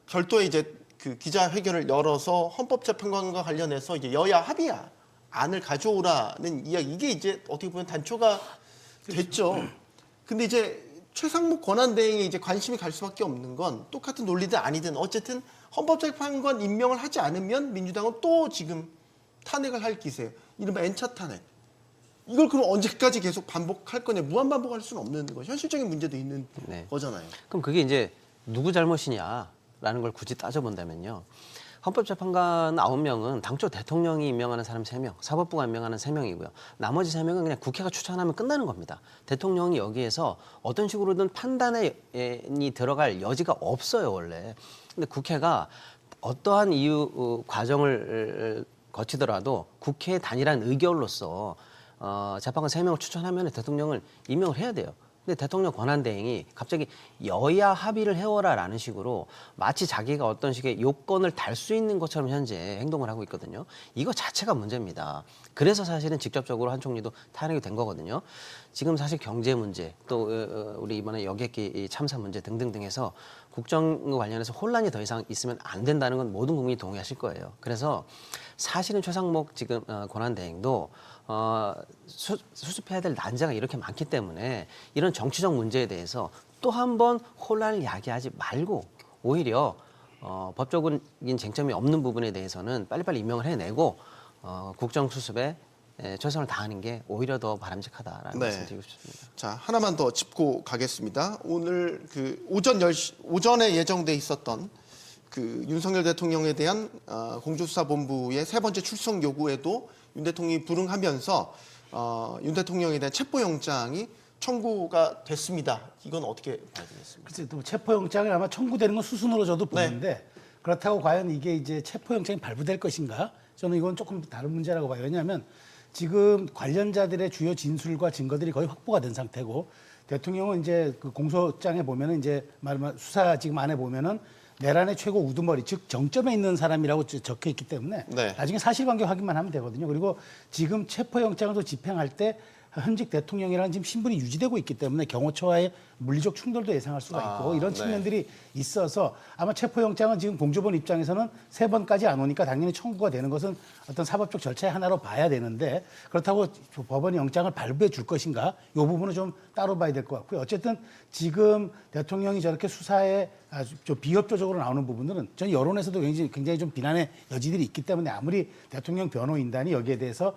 별도의 이제 그 기자회견을 열어서 헌법재판관과 관련해서 이제 여야 합의안을 가져오라는 이야기 이게 이제 어떻게 보면 단초가 됐죠. 근데 이제 최상목 권한대행에 이제 관심이 갈 수밖에 없는 건 똑같은 논리든 아니든 어쨌든 헌법재판관 임명을 하지 않으면 민주당은 또 지금 탄핵을 할 기세예요. 이른바 N차 탄핵. 이걸 그럼 언제까지 계속 반복할 거냐. 무한 반복할 수는 없는 거. 현실적인 문제도 있는 거잖아요. 그럼 그게 이제 누구 잘못이냐라는 걸 굳이 따져본다면요. 헌법재판관 9명은 당초 대통령이 임명하는 사람 3명, 사법부가 임명하는 3명이고요. 나머지 3명은 그냥 국회가 추천하면 끝나는 겁니다. 대통령이 여기에서 어떤 식으로든 판단이 들어갈 여지가 없어요, 원래. 근데 국회가 어떠한 이유 과정을 거치더라도 국회의 단일한 의결로서 재판관 3명을 추천하면 대통령을 임명을 해야 돼요. 근데 대통령 권한대행이 갑자기 여야 합의를 해오라라는 식으로 마치 자기가 어떤 식의 요건을 달 수 있는 것처럼 현재 행동을 하고 있거든요. 이거 자체가 문제입니다. 그래서 사실은 직접적으로 한 총리도 탄핵이 된 거거든요. 지금 사실 경제 문제 또 우리 이번에 여객기 참사 문제 등등등 해서 국정 관련해서 혼란이 더 이상 있으면 안 된다는 건 모든 국민이 동의하실 거예요. 그래서 사실은 최상목 지금 권한대행도 수습해야 될 난제가 이렇게 많기 때문에 이런 정치적 문제에 대해서 또 한 번 혼란을 야기하지 말고 오히려 법적인 쟁점이 없는 부분에 대해서는 빨리빨리 임명을 해내고 국정 수습에 최선을 다하는 게 오히려 더 바람직하다라는 말씀 드리고 싶습니다. 자, 하나만 더 짚고 가겠습니다. 오늘 그 오전에 예정돼 있었던 그 윤석열 대통령에 대한 공조수사본부의 3번째 출석 요구에도 윤 대통령이 불응하면서 윤 대통령에 대한 체포영장이 청구가 됐습니다. 이건 어떻게 봐야 되겠습니까? 글쎄, 또 체포영장이 아마 청구되는 건 수순으로 저도 보는데 그렇다고 과연 이게 이제 체포영장이 발부될 것인가? 저는 이건 조금 다른 문제라고 봐요. 왜냐하면 지금 관련자들의 주요 진술과 증거들이 거의 확보가 된 상태고 대통령은 이제 그 공소장에 보면은 이제 말하면 수사 지금 안에 보면은 내란의 최고 우두머리, 즉 정점에 있는 사람이라고 적혀 있기 때문에 나중에 사실관계 확인만 하면 되거든요. 그리고 지금 체포영장을 또 집행할 때 현직 대통령이라는 지금 신분이 유지되고 있기 때문에 경호처와의 물리적 충돌도 예상할 수가 있고 이런 측면들이 있어서 아마 체포영장은 지금 공조본 입장에서는 3번까지 안 오니까 당연히 청구가 되는 것은 어떤 사법적 절차의 하나로 봐야 되는데 그렇다고 법원이 영장을 발부해 줄 것인가 이 부분은 좀 따로 봐야 될 것 같고요. 어쨌든 지금 대통령이 저렇게 수사에 아주 좀 비협조적으로 나오는 부분들은 저는 여론에서도 굉장히 좀 비난의 여지들이 있기 때문에 아무리 대통령 변호인단이 여기에 대해서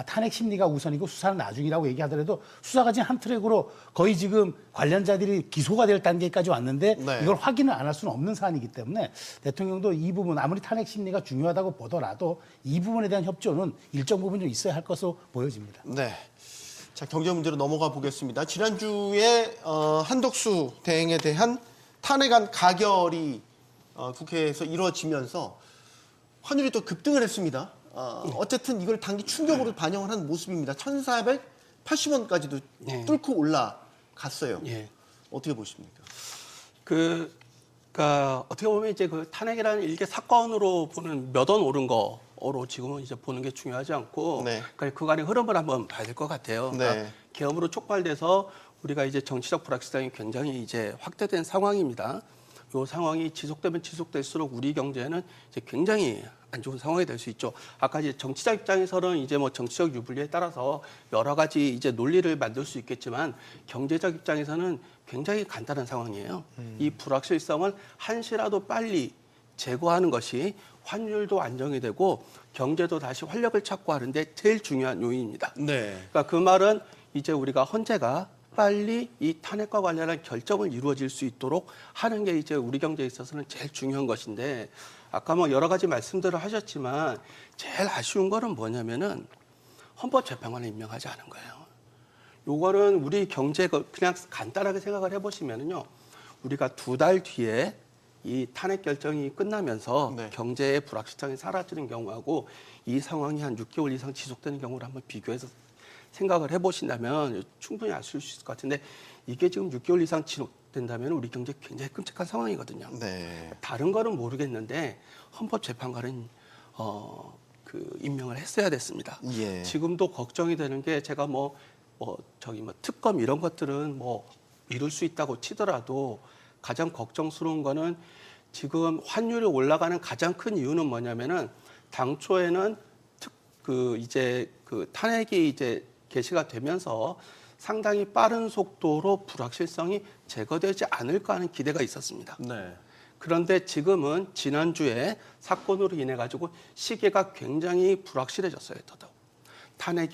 탄핵 심리가 우선이고 수사는 나중이라고 얘기하더라도 수사가 지금 한 트랙으로 거의 지금 관련자들이 기소가 될 단계까지 왔는데 이걸 확인을 안 할 수는 없는 사안이기 때문에 대통령도 이 부분 아무리 탄핵 심리가 중요하다고 보더라도 이 부분에 대한 협조는 일정 부분 좀 있어야 할 것으로 보여집니다. 네. 자, 경제 문제로 넘어가 보겠습니다. 지난주에 한덕수 대행에 대한 탄핵안 가결이 국회에서 이루어지면서 환율이 또 급등을 했습니다. 어쨌든 이걸 단기 충격으로 반영을 한 모습입니다. 1,480원까지도 네. 뚫고 올라갔어요. 예. 어떻게 보십니까? 그러니까 어떻게 보면 이제 그 탄핵이라는 일개 사건으로 보는 몇 원 오른 거로 지금은 이제 보는 게 중요하지 않고 네. 그러니까 그간의 흐름을 한번 봐야 될 것 같아요. 그러니까 네. 계엄으로 촉발돼서 우리가 이제 정치적 불확실성이 굉장히 이제 확대된 상황입니다. 이 상황이 지속되면 지속될수록 우리 경제는 이제 굉장히 안 좋은 상황이 될 수 있죠. 아까 이제 정치적 입장에서는 이제 뭐 정치적 유불리에 따라서 여러 가지 이제 논리를 만들 수 있겠지만 경제적 입장에서는 굉장히 간단한 상황이에요. 이 불확실성을 한시라도 빨리 제거하는 것이 환율도 안정이 되고 경제도 다시 활력을 찾고 하는데 제일 중요한 요인입니다. 네. 그러니까 그 말은 이제 우리가 헌재가 빨리 이 탄핵과 관련한 결정을 이루어질 수 있도록 하는 게 이제 우리 경제에 있어서는 제일 중요한 것인데 아까 뭐 여러 가지 말씀들을 하셨지만 제일 아쉬운 거는 뭐냐면은 헌법재판관을 임명하지 않은 거예요. 요거는 우리 경제 그냥 간단하게 생각을 해보시면은요, 우리가 2달 뒤에 이 탄핵 결정이 끝나면서 네. 경제의 불확실성이 사라지는 경우하고 이 상황이 한 6개월 이상 지속되는 경우를 한번 비교해서 생각을 해보신다면 충분히 알 수 있을 것 같은데 이게 지금 6개월 이상 지속된다면 우리 경제 굉장히 끔찍한 상황이거든요. 네. 다른 거는 모르겠는데 헌법재판관은 임명을 했어야 됐습니다. 예. 지금도 걱정이 되는 게 제가 특검 이런 것들은 뭐 이룰 수 있다고 치더라도 가장 걱정스러운 거는 지금 환율이 올라가는 가장 큰 이유는 뭐냐면은 당초에는 탄핵이 이제 개시가 되면서 상당히 빠른 속도로 불확실성이 제거되지 않을까 하는 기대가 있었습니다. 네. 그런데 지금은 지난주에 사건으로 인해 가지고 시계가 굉장히 불확실해졌어요. 더더욱. 탄핵이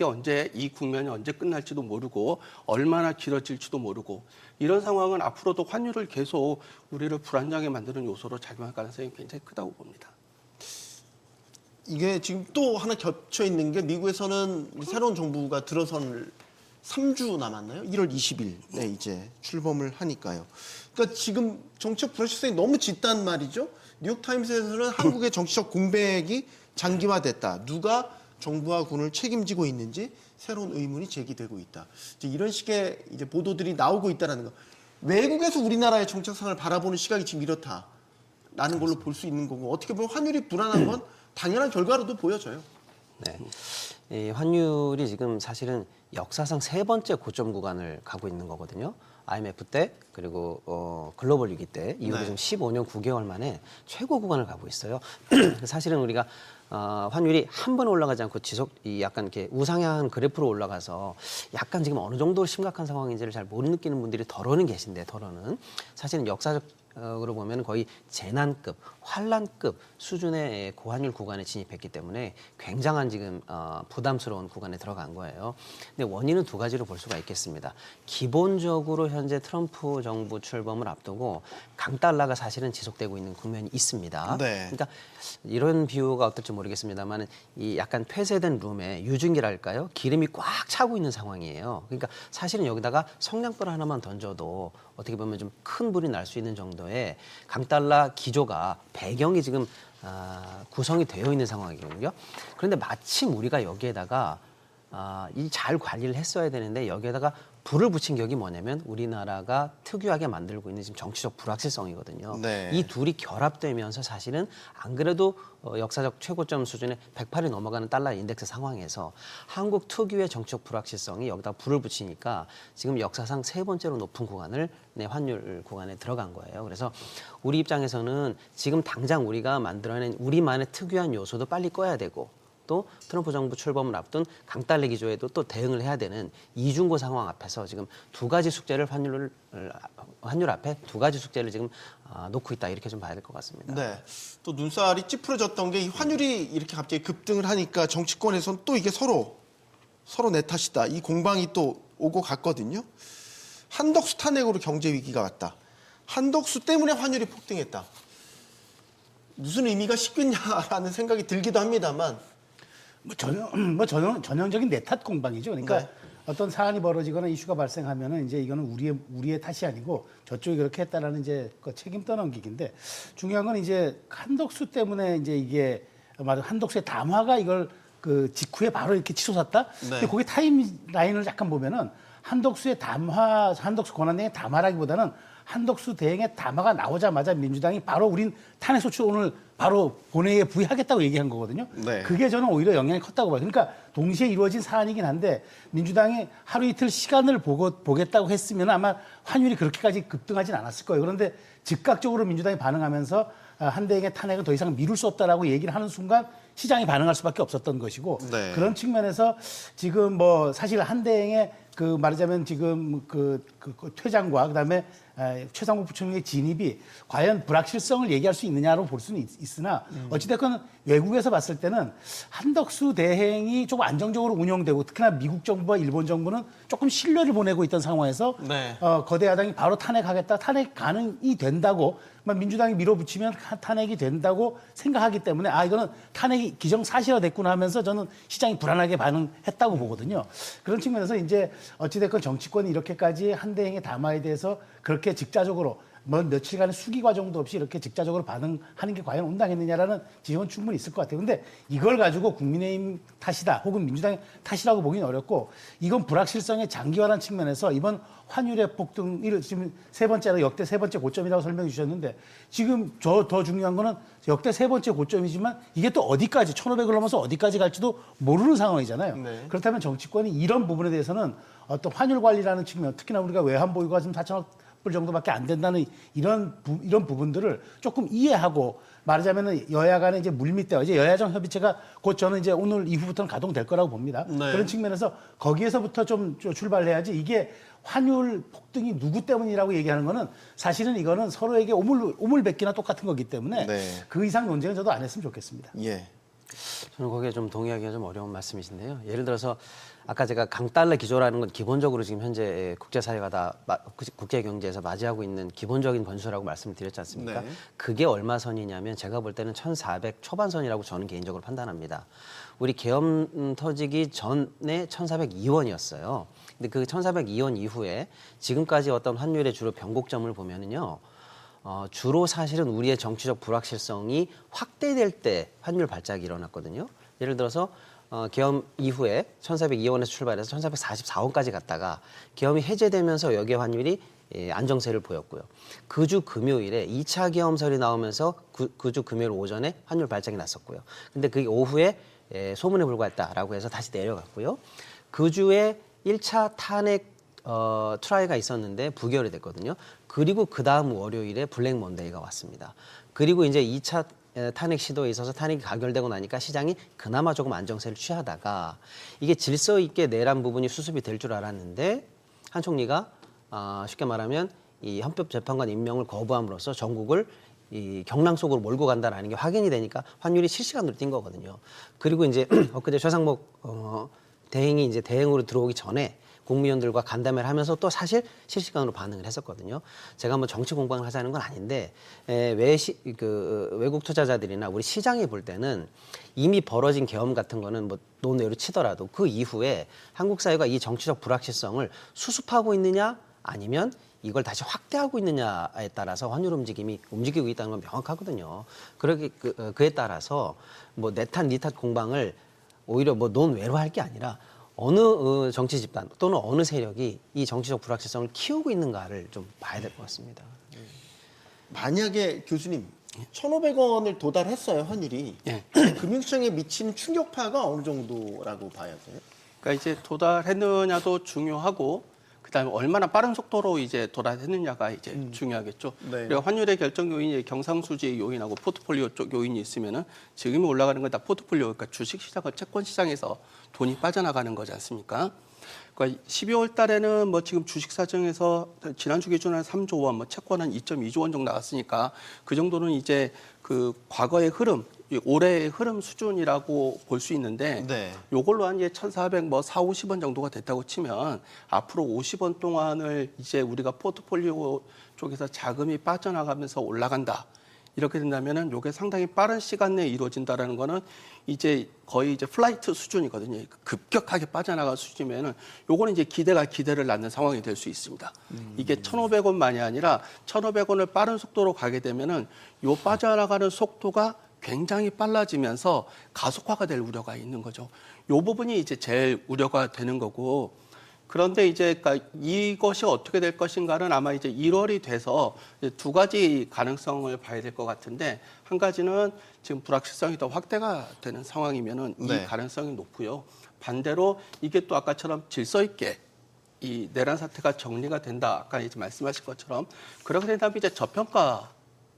이 국면이 언제 끝날지도 모르고 얼마나 길어질지도 모르고 이런 상황은 앞으로도 환율을 계속 우리를 불안정하게 만드는 요소로 작용할 가능성이 굉장히 크다고 봅니다. 이게 지금 또 하나 겹쳐 있는 게 미국에서는 새로운 정부가 들어선 3주 남았나요? 1월 20일에 이제 출범을 하니까요. 그러니까 지금 정치적 불확실성이 너무 짙단 말이죠. 뉴욕타임스에서는 한국의 정치적 공백이 장기화됐다. 누가 정부와 군을 책임지고 있는지 새로운 의문이 제기되고 있다. 이제 이런 식의 이제 보도들이 나오고 있다는 거. 외국에서 우리나라의 정책 상황을 바라보는 시각이 지금 이렇다라는 걸로 볼 수 있는 거고 어떻게 보면 환율이 불안한 건 당연한 결과로도 보여져요. 네. 이 환율이 지금 사실은 역사상 3번째 고점 구간을 가고 있는 거거든요. IMF 때 그리고 글로벌 위기 때 이후로 네. 지금 15년 9개월 만에 최고 구간을 가고 있어요. 사실은 우리가 환율이 한 번 올라가지 않고 약간 이렇게 우상향 그래프로 올라가서 약간 지금 어느 정도 심각한 상황인지를 잘 못 느끼는 분들이 덜어는 계신데 사실은 역사적으로 보면 거의 재난급, 환란급 수준의 고환율 구간에 진입했기 때문에 굉장한 지금 부담스러운 구간에 들어간 거예요. 근데 원인은 2가지로 볼 수가 있겠습니다. 기본적으로 현재 트럼프 정부 출범을 앞두고 강달러가 사실은 지속되고 있는 국면이 있습니다. 네. 그러니까 이런 비유가 어떨지 모르겠습니다만 이 약간 폐쇄된 룸에 유증기랄까요? 기름이 꽉 차고 있는 상황이에요. 그러니까 사실은 여기다가 성냥불 하나만 던져도 어떻게 보면 좀 큰 불이 날 수 있는 정도의 강달러 기조가 배경이 지금 구성이 되어 있는 상황이거든요. 그런데 마침 우리가 여기에다가 이 잘 관리를 했어야 되는데 여기에다가 불을 붙인 격이 뭐냐면 우리나라가 특유하게 만들고 있는 지금 정치적 불확실성이거든요. 네. 이 둘이 결합되면서 사실은 안 그래도 역사적 최고점 수준의 108이 넘어가는 달러 인덱스 상황에서 한국 특유의 정치적 불확실성이 여기다 불을 붙이니까 지금 역사상 3번째로 높은 구간을 환율 구간에 들어간 거예요. 그래서 우리 입장에서는 지금 당장 우리가 만들어낸 우리만의 특유한 요소도 빨리 꺼야 되고 또 트럼프 정부 출범을 앞둔 강달러 기조에도 또 대응을 해야 되는 이중고 상황 앞에서 지금 2가지 숙제를 환율 앞에 2가지 숙제를 지금 놓고 있다 이렇게 좀 봐야 될 것 같습니다. 네. 또 눈살이 찌푸려졌던 게 이 환율이 이렇게 갑자기 급등을 하니까 정치권에서는 또 이게 서로 내 탓이다. 이 공방이 또 오고 갔거든요. 한덕수 탄핵으로 경제 위기가 왔다. 한덕수 때문에 환율이 폭등했다. 무슨 의미가 있겠냐라는 생각이 들기도 합니다만 전형적인 내 탓 공방이죠. 그러니까 네. 어떤 사안이 벌어지거나 이슈가 발생하면은 이제 이거는 우리의 탓이 아니고 저쪽이 그렇게 했다라는 이제 그 책임 떠넘기기인데 중요한 건 이제 한덕수 때문에 이제 이게 말은 한덕수의 담화가 이걸 그 직후에 바로 이렇게 치솟았다. 근데 거기 타임라인을 약간 보면은 한덕수의 담화, 한덕수 권한대행의 담화라기보다는 한덕수 대행의 담화가 나오자마자 민주당이 바로 우린 탄핵소추 오늘 바로 본회의에 부의하겠다고 얘기한 거거든요. 네. 그게 저는 오히려 영향이 컸다고 봐요. 그러니까 동시에 이루어진 사안이긴 한데 민주당이 하루 이틀 시간을 보겠다고 했으면 아마 환율이 그렇게까지 급등하진 않았을 거예요. 그런데 즉각적으로 민주당이 반응하면서 한 대행의 탄핵은 더 이상 미룰 수 없다라고 얘기를 하는 순간 시장이 반응할 수밖에 없었던 것이고 네. 그런 측면에서 지금 뭐 사실 한 대행의 그 말하자면 지금 그 퇴장과 그다음에 최상목 부총리의 진입이 과연 불확실성을 얘기할 수 있느냐로 볼 수는 있으나 어찌됐건 외국에서 봤을 때는 한덕수 대행이 조금 안정적으로 운영되고 특히나 미국 정부와 일본 정부는 조금 신뢰를 보내고 있던 상황에서 네. 거대 야당이 바로 탄핵하겠다, 탄핵 가능이 된다고 민주당이 밀어붙이면 탄핵이 된다고 생각하기 때문에 이거는 탄핵이 기정사실화됐구나 하면서 저는 시장이 불안하게 반응했다고 보거든요. 그런 측면에서 이제 어찌됐건 정치권이 이렇게까지 한 대행의 담화에 대해서 그렇게 직자적으로 며칠간의 수기 과정도 없이 이렇게 직자적으로 반응하는 게 과연 온당했느냐라는 지적은 충분히 있을 것 같아요. 근데 이걸 가지고 국민의힘 탓이다 혹은 민주당의 탓이라고 보기는 어렵고 이건 불확실성의 장기화라는 측면에서 이번 환율의 폭등을 지금 세 번째로 역대 세 번째 고점이라고 설명해 주셨는데 지금 더 중요한 거는 역대 세 번째 고점이지만 이게 또 어디까지 1,500을 넘어서 어디까지 갈지도 모르는 상황이잖아요. 네. 그렇다면 정치권이 이런 부분에 대해서는 어떤 환율 관리라는 측면 특히나 우리가 외환 보유가 지금 4천억 불 정도밖에 안 된다는 이런 부분들을 조금 이해하고 말하자면은 여야 간의 이제 물밑대화, 이제 여야정 협의체가 곧 저는 이제 오늘 이후부터는 가동될 거라고 봅니다. 네. 그런 측면에서 거기에서부터 좀 출발해야지 이게 환율 폭등이 누구 때문이라고 얘기하는 거는 사실은 이거는 서로에게 오물백기나 똑같은 거기 때문에 네. 그 이상 논쟁은 저도 안 했으면 좋겠습니다. 예. 저는 거기에 좀 동의하기가 좀 어려운 말씀이신데요. 예를 들어서 아까 제가 강달러 기조라는 건 기본적으로 지금 현재 국제사회가 국제경제에서 맞이하고 있는 기본적인 변수라고 말씀을 드렸지 않습니까? 네. 그게 얼마 선이냐면 제가 볼 때는 1,400 초반선이라고 저는 개인적으로 판단합니다. 우리 계엄 터지기 전에 1,402원이었어요. 근데 그 1,402원 이후에 지금까지 어떤 환율의 주로 변곡점을 보면은요. 주로 사실은 우리의 정치적 불확실성이 확대될 때 환율 발작이 일어났거든요. 예를 들어서 계엄 이후에 1,402원에서 출발해서 1,444원까지 갔다가 계엄이 해제되면서 여기에 환율이 안정세를 보였고요. 그 주 금요일에 2차 계엄설이 나오면서 그 주 금요일 오전에 환율 발작이 났었고요. 근데 그게 오후에 소문에 불과했다라고 해서 다시 내려갔고요. 그 주에 1차 탄핵 트라이가 있었는데 부결이 됐거든요. 그리고 그 다음 월요일에 블랙 먼데이가 왔습니다. 그리고 이제 2차 탄핵 시도에 있어서 탄핵이 가결되고 나니까 시장이 그나마 조금 안정세를 취하다가 이게 질서 있게 내란 부분이 수습이 될 줄 알았는데 한 총리가 쉽게 말하면 이 헌법재판관 임명을 거부함으로써 전국을 이 경랑 속으로 몰고 간다라는 게 확인이 되니까 환율이 실시간으로 뛴 거거든요. 그리고 이제 엊그제 최상목 대행이 이제 대행으로 들어오기 전에 국무위원들과 간담회를 하면서 또 사실 실시간으로 반응을 했었거든요. 제가 한번 정치 공방을 하자는 건 아닌데 외국 투자자들이나 우리 시장이 볼 때는 이미 벌어진 계엄 같은 거는 뭐 논외로 치더라도 그 이후에 한국 사회가 이 정치적 불확실성을 수습하고 있느냐 아니면 이걸 다시 확대하고 있느냐에 따라서 환율 움직임이 움직이고 있다는 건 명확하거든요. 그에 따라서 뭐 내 탓, 니 탓 공방을 오히려 뭐 논외로 할 게 아니라 어느 정치 집단 또는 어느 세력이 이 정치적 불확실성을 키우고 있는가를 좀 봐야 될 것 같습니다. 만약에 교수님 1,500원을 도달했어요, 환율이. 예. 금융시장에 미치는 충격파가 어느 정도라고 봐야 돼요? 그러니까 이제 도달했느냐도 중요하고 그다음에 얼마나 빠른 속도로 이제 도달했느냐가 이제 중요하겠죠. 네. 그리고 환율의 결정 요인이 경상수지 요인하고 포트폴리오 쪽 요인이 있으면은 지금이 올라가는 건 다 포트폴리오, 그러니까 주식 시장과 채권 시장에서 돈이 빠져나가는 거지 않습니까? 그러니까 12월 달에는 뭐 지금 주식 사정에서 지난주 기준 한 3조 원, 뭐 채권 한 2.2조 원 정도 나왔으니까 그 정도는 이제 그 과거의 흐름, 올해의 흐름 수준이라고 볼 수 있는데 네. 요걸로 한 1,400, 뭐 4, 50원 정도가 됐다고 치면 앞으로 50원 동안을 이제 우리가 포트폴리오 쪽에서 자금이 빠져나가면서 올라간다. 이렇게 된다면은 요게 상당히 빠른 시간 내에 이루어진다라는 거는 이제 거의 이제 플라이트 수준이거든요. 급격하게 빠져나갈 수준이면은 요거는 이제 기대가 기대를 낳는 상황이 될 수 있습니다. 이게 1,500원만이 아니라 1,500원을 빠른 속도로 가게 되면은 요 빠져나가는 속도가 굉장히 빨라지면서 가속화가 될 우려가 있는 거죠. 요 부분이 이제 제일 우려가 되는 거고, 그런데 이제 그러니까 이것이 어떻게 될 것인가는 아마 이제 1월이 돼서 이제 두 가지 가능성을 봐야 될 것 같은데, 한 가지는 지금 불확실성이 더 확대가 되는 상황이면은 네. 이 가능성이 높고요. 반대로 이게 또 아까처럼 질서 있게 이 내란 사태가 정리가 된다. 아까 이제 말씀하신 것처럼 그렇게 된다면 이제 저평가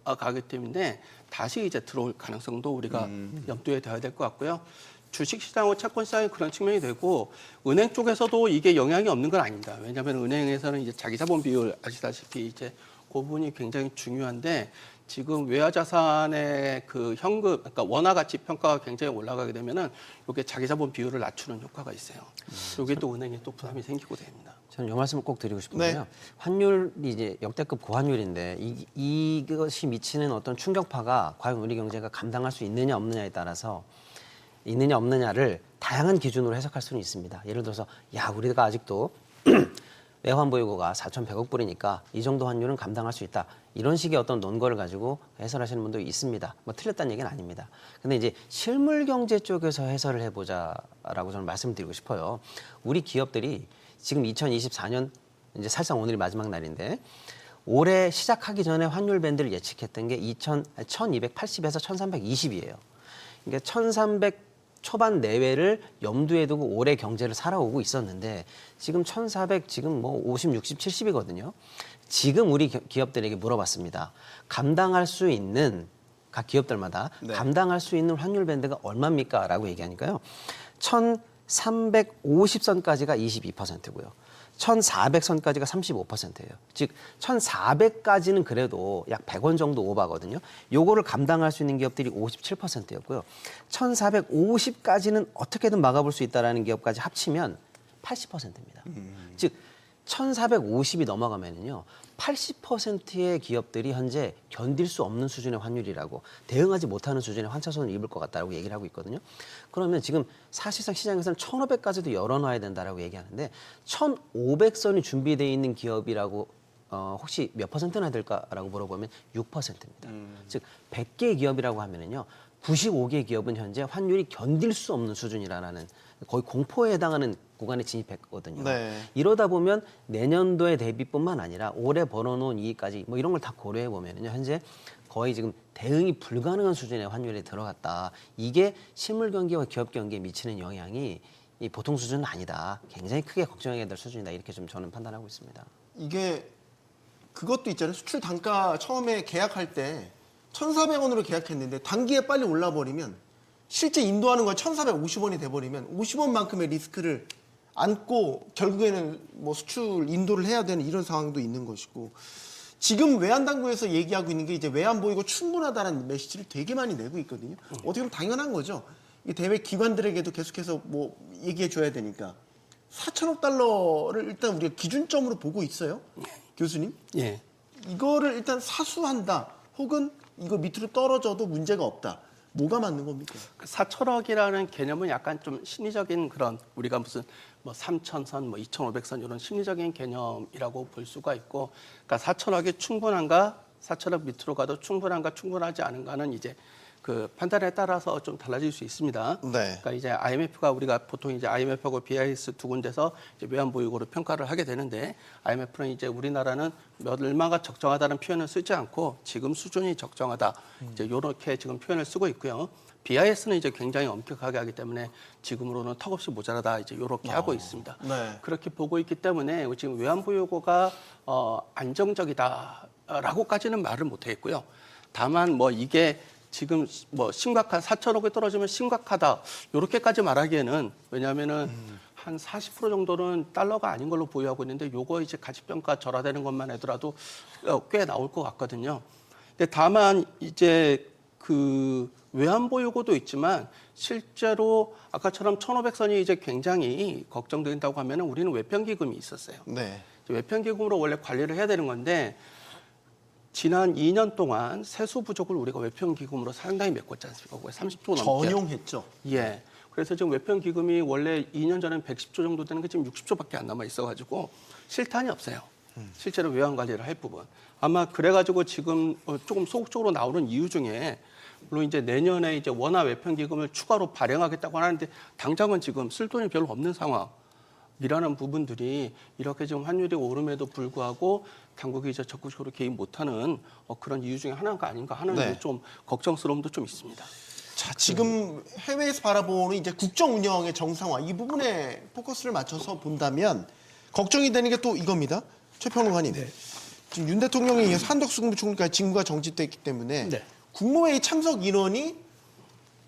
가기 때문에 다시 이제 들어올 가능성도 우리가 염두에 둬야 될 것 같고요. 주식시장과 채권시장이 그런 측면이 되고, 은행 쪽에서도 이게 영향이 없는 건 아닙니다. 왜냐하면 은행에서는 이제 자기 자본 비율 아시다시피 이제 그 부분이 굉장히 중요한데, 지금 외화 자산의 그 현금, 그러니까 원화 가치 평가가 굉장히 올라가게 되면은 이게 자기 자본 비율을 낮추는 효과가 있어요. 이게 또 은행에 또 부담이 생기고 됩니다. 저는 이 말씀을 꼭 드리고 싶은데요. 네. 환율이 이제 역대급 고환율인데 이것이 미치는 어떤 충격파가 과연 우리 경제가 감당할 수 있느냐 없느냐에 따라서 있느냐 없느냐를 다양한 기준으로 해석할 수는 있습니다. 예를 들어서 우리가 아직도 외환 보유고가 4,100억 불이니까 이 정도 환율은 감당할 수 있다. 이런 식의 어떤 논거를 가지고 해설하시는 분도 있습니다. 뭐 틀렸다는 얘기는 아닙니다. 근데 이제 실물 경제 쪽에서 해설을 해보자라고 저는 말씀드리고 싶어요. 우리 기업들이 지금 2024년 이제 사실상 오늘이 마지막 날인데, 올해 시작하기 전에 환율 밴드를 예측했던 게 1280에서 1320이에요. 그러니까 1300 초반 내외를 염두에 두고 올해 경제를 살아오고 있었는데, 지금 1400 지금 뭐 50, 60, 70이거든요. 지금 우리 기업들에게 물어봤습니다. 감당할 수 있는 각 기업들마다 네. 감당할 수 있는 환율 밴드가 얼마입니까? 라고 얘기하니까요. 1350선까지가 22%고요. 1400선까지가 35%예요. 즉 1400까지는 그래도 약 100원 정도 오바거든요. 요거를 감당할 수 있는 기업들이 57%였고요. 1450까지는 어떻게든 막아볼 수 있다라는 기업까지 합치면 80%입니다. 즉 1450이 넘어가면은요. 80%의 기업들이 현재 견딜 수 없는 수준의 환율이라고, 대응하지 못하는 수준의 환차손을 입을 것 같다라고 얘기를 하고 있거든요. 그러면 지금 사실상 시장에서는 1,500까지도 열어놔야 된다라고 얘기하는데, 1,500선이 준비되어 있는 기업이라고 혹시 몇 퍼센트나 될까라고 물어보면 6%입니다. 즉 100개의 기업이라고 하면은요. 95개의 기업은 현재 환율이 견딜 수 없는 수준이라는, 거의 공포에 해당하는 구간에 진입했거든요. 네. 이러다 보면 내년도의 대비뿐만 아니라 올해 벌어놓은 이익까지 뭐 이런 걸 다 고려해 보면요, 현재 거의 지금 대응이 불가능한 수준의 환율에 들어갔다. 이게 실물 경기와 기업 경기에 미치는 영향이 이 보통 수준은 아니다. 굉장히 크게 걱정해야 될 수준이다. 이렇게 좀 저는 판단하고 있습니다. 이게 그것도 있잖아요. 수출 단가 처음에 계약할 때 1,400원으로 계약했는데 단기에 빨리 올라버리면, 실제 인도하는 건 1,450원이 돼버리면 50원만큼의 리스크를 안고 결국에는 뭐 수출 인도를 해야 되는 이런 상황도 있는 것이고, 지금 외환당국에서 얘기하고 있는 게 이제 외환 보이고 충분하다는 메시지를 되게 많이 내고 있거든요. 어떻게 보면 당연한 거죠. 이 대외 기관들에게도 계속해서 뭐 얘기해 줘야 되니까. 4천억 달러를 일단 우리가 기준점으로 보고 있어요. 교수님. 예. 이거를 일단 사수한다. 혹은 이거 밑으로 떨어져도 문제가 없다. 뭐가 맞는 겁니까? 4천억이라는 개념은 약간 좀 심리적인 그런, 우리가 무슨 뭐 3,000선, 뭐 2,500선 이런 심리적인 개념이라고 볼 수가 있고, 그러니까 4천억이 충분한가, 4천억 밑으로 가도 충분한가, 충분하지 않은가는 이제 그 판단에 따라서 좀 달라질 수 있습니다. 네. 그러니까 이제 IMF가, 우리가 보통 이제 IMF하고 BIS 두 군데서 이제 외환 보유고를 평가를 하게 되는데, IMF는 이제 우리나라는 얼마가 적정하다는 표현을 쓰지 않고 지금 수준이 적정하다, 이제 이렇게 지금 표현을 쓰고 있고요. BIS는 이제 굉장히 엄격하게 하기 때문에 지금으로는 턱없이 모자라다, 이제 이렇게 하고 있습니다. 네. 그렇게 보고 있기 때문에 지금 외환 보유고가 안정적이다라고까지는 말을 못하겠고요. 다만 뭐 이게 지금 뭐 심각한 4천억이 떨어지면 심각하다, 이렇게까지 말하기에는, 왜냐하면은 한 40% 정도는 달러가 아닌 걸로 보유하고 있는데, 요거 이제 가치평가 절하되는 것만 하더라도 꽤 나올 것 같거든요. 근데 다만 이제 그 외환 보유고도 있지만, 실제로 아까처럼 1,500선이 이제 굉장히 걱정된다고 하면은 우리는 외평기금이 있었어요. 네. 외평기금으로 원래 관리를 해야 되는 건데, 지난 2년 동안 세수 부족을 우리가 외평 기금으로 상당히 메꿨지 않습니까? 거의 30조 넘게. 전용했죠. 예. 그래서 지금 외평 기금이 원래 2년 전에는 110조 정도 되는 게 지금 60조밖에 안 남아 있어가지고 실탄이 없어요. 실제로 외환 관리를 할 부분. 아마 그래가지고 지금 조금 소극적으로 나오는 이유 중에 물론 이제 내년에 이제 원화 외평 기금을 추가로 발행하겠다고 하는데 당장은 지금 쓸 돈이 별로 없는 상황이라는 부분들이 이렇게 지금 환율이 오름에도 불구하고 당국이 이제 적극적으로 개입 못하는 그런 이유 중에 하나가 아닌가 하는 네. 좀 걱정스러움도 좀 있습니다. 자, 지금 해외에서 바라보는 이제 국정 운영의 정상화 이 부분에 포커스를 맞춰서 본다면 걱정이 되는 게 또 이겁니다. 최 평론가님. 지금 윤 대통령에 의해서 한덕수 국무총리까지 직무가 정지됐기 때문에 네. 국무회의 참석 인원이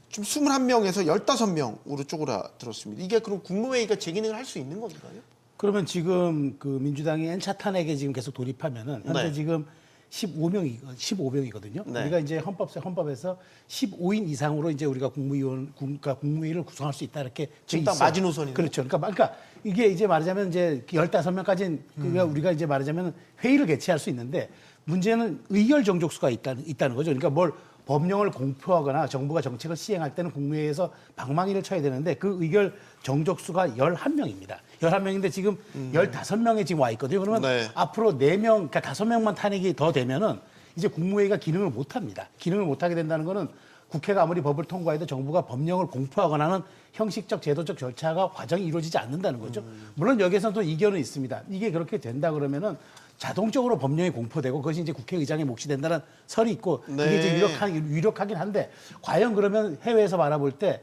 좀 21명에서 15명으로 쪼그라들었습니다. 이게 그럼 국무회의가 제 기능을 할 수 있는 건가요? 그러면 지금 그 민주당이 N차 탄핵에 지금 계속 돌입하면은 현재 네. 지금 15명이거든요. 네. 우리가 이제 헌법에서 15인 이상으로 이제 우리가 국무회의를 구성할 수 있다 이렇게 돼 지금 딱 있어요. 마지노선이네요. 그렇죠. 그러니까 이게 이제 말하자면 이제 15명까지는 우리가 이제 말하자면 회의를 개최할 수 있는데 문제는 의결 정족수가 있다는 거죠. 그러니까 뭘 법령을 공표하거나 정부가 정책을 시행할 때는 국무회의에서 방망이를 쳐야 되는데 그 의결 정족수가 11명입니다. 11명인데 지금 15명에 지금 와 있거든요. 그러면 네. 앞으로 4명, 그러니까 5명만 탄핵이 더 되면은 이제 국무회의가 기능을 못 합니다. 기능을 못 하게 된다는 거는 국회가 아무리 법을 통과해도 정부가 법령을 공표하거나 하는 형식적 제도적 절차가 과정이 이루어지지 않는다는 거죠. 물론 여기에서는 또 이견은 있습니다. 이게 그렇게 된다 그러면은 자동적으로 법령이 공포되고 그것이 이제 국회의장의 몫이 된다는 설이 있고 네. 이게 이제 유력하긴 한데 과연 그러면 해외에서 바라볼 때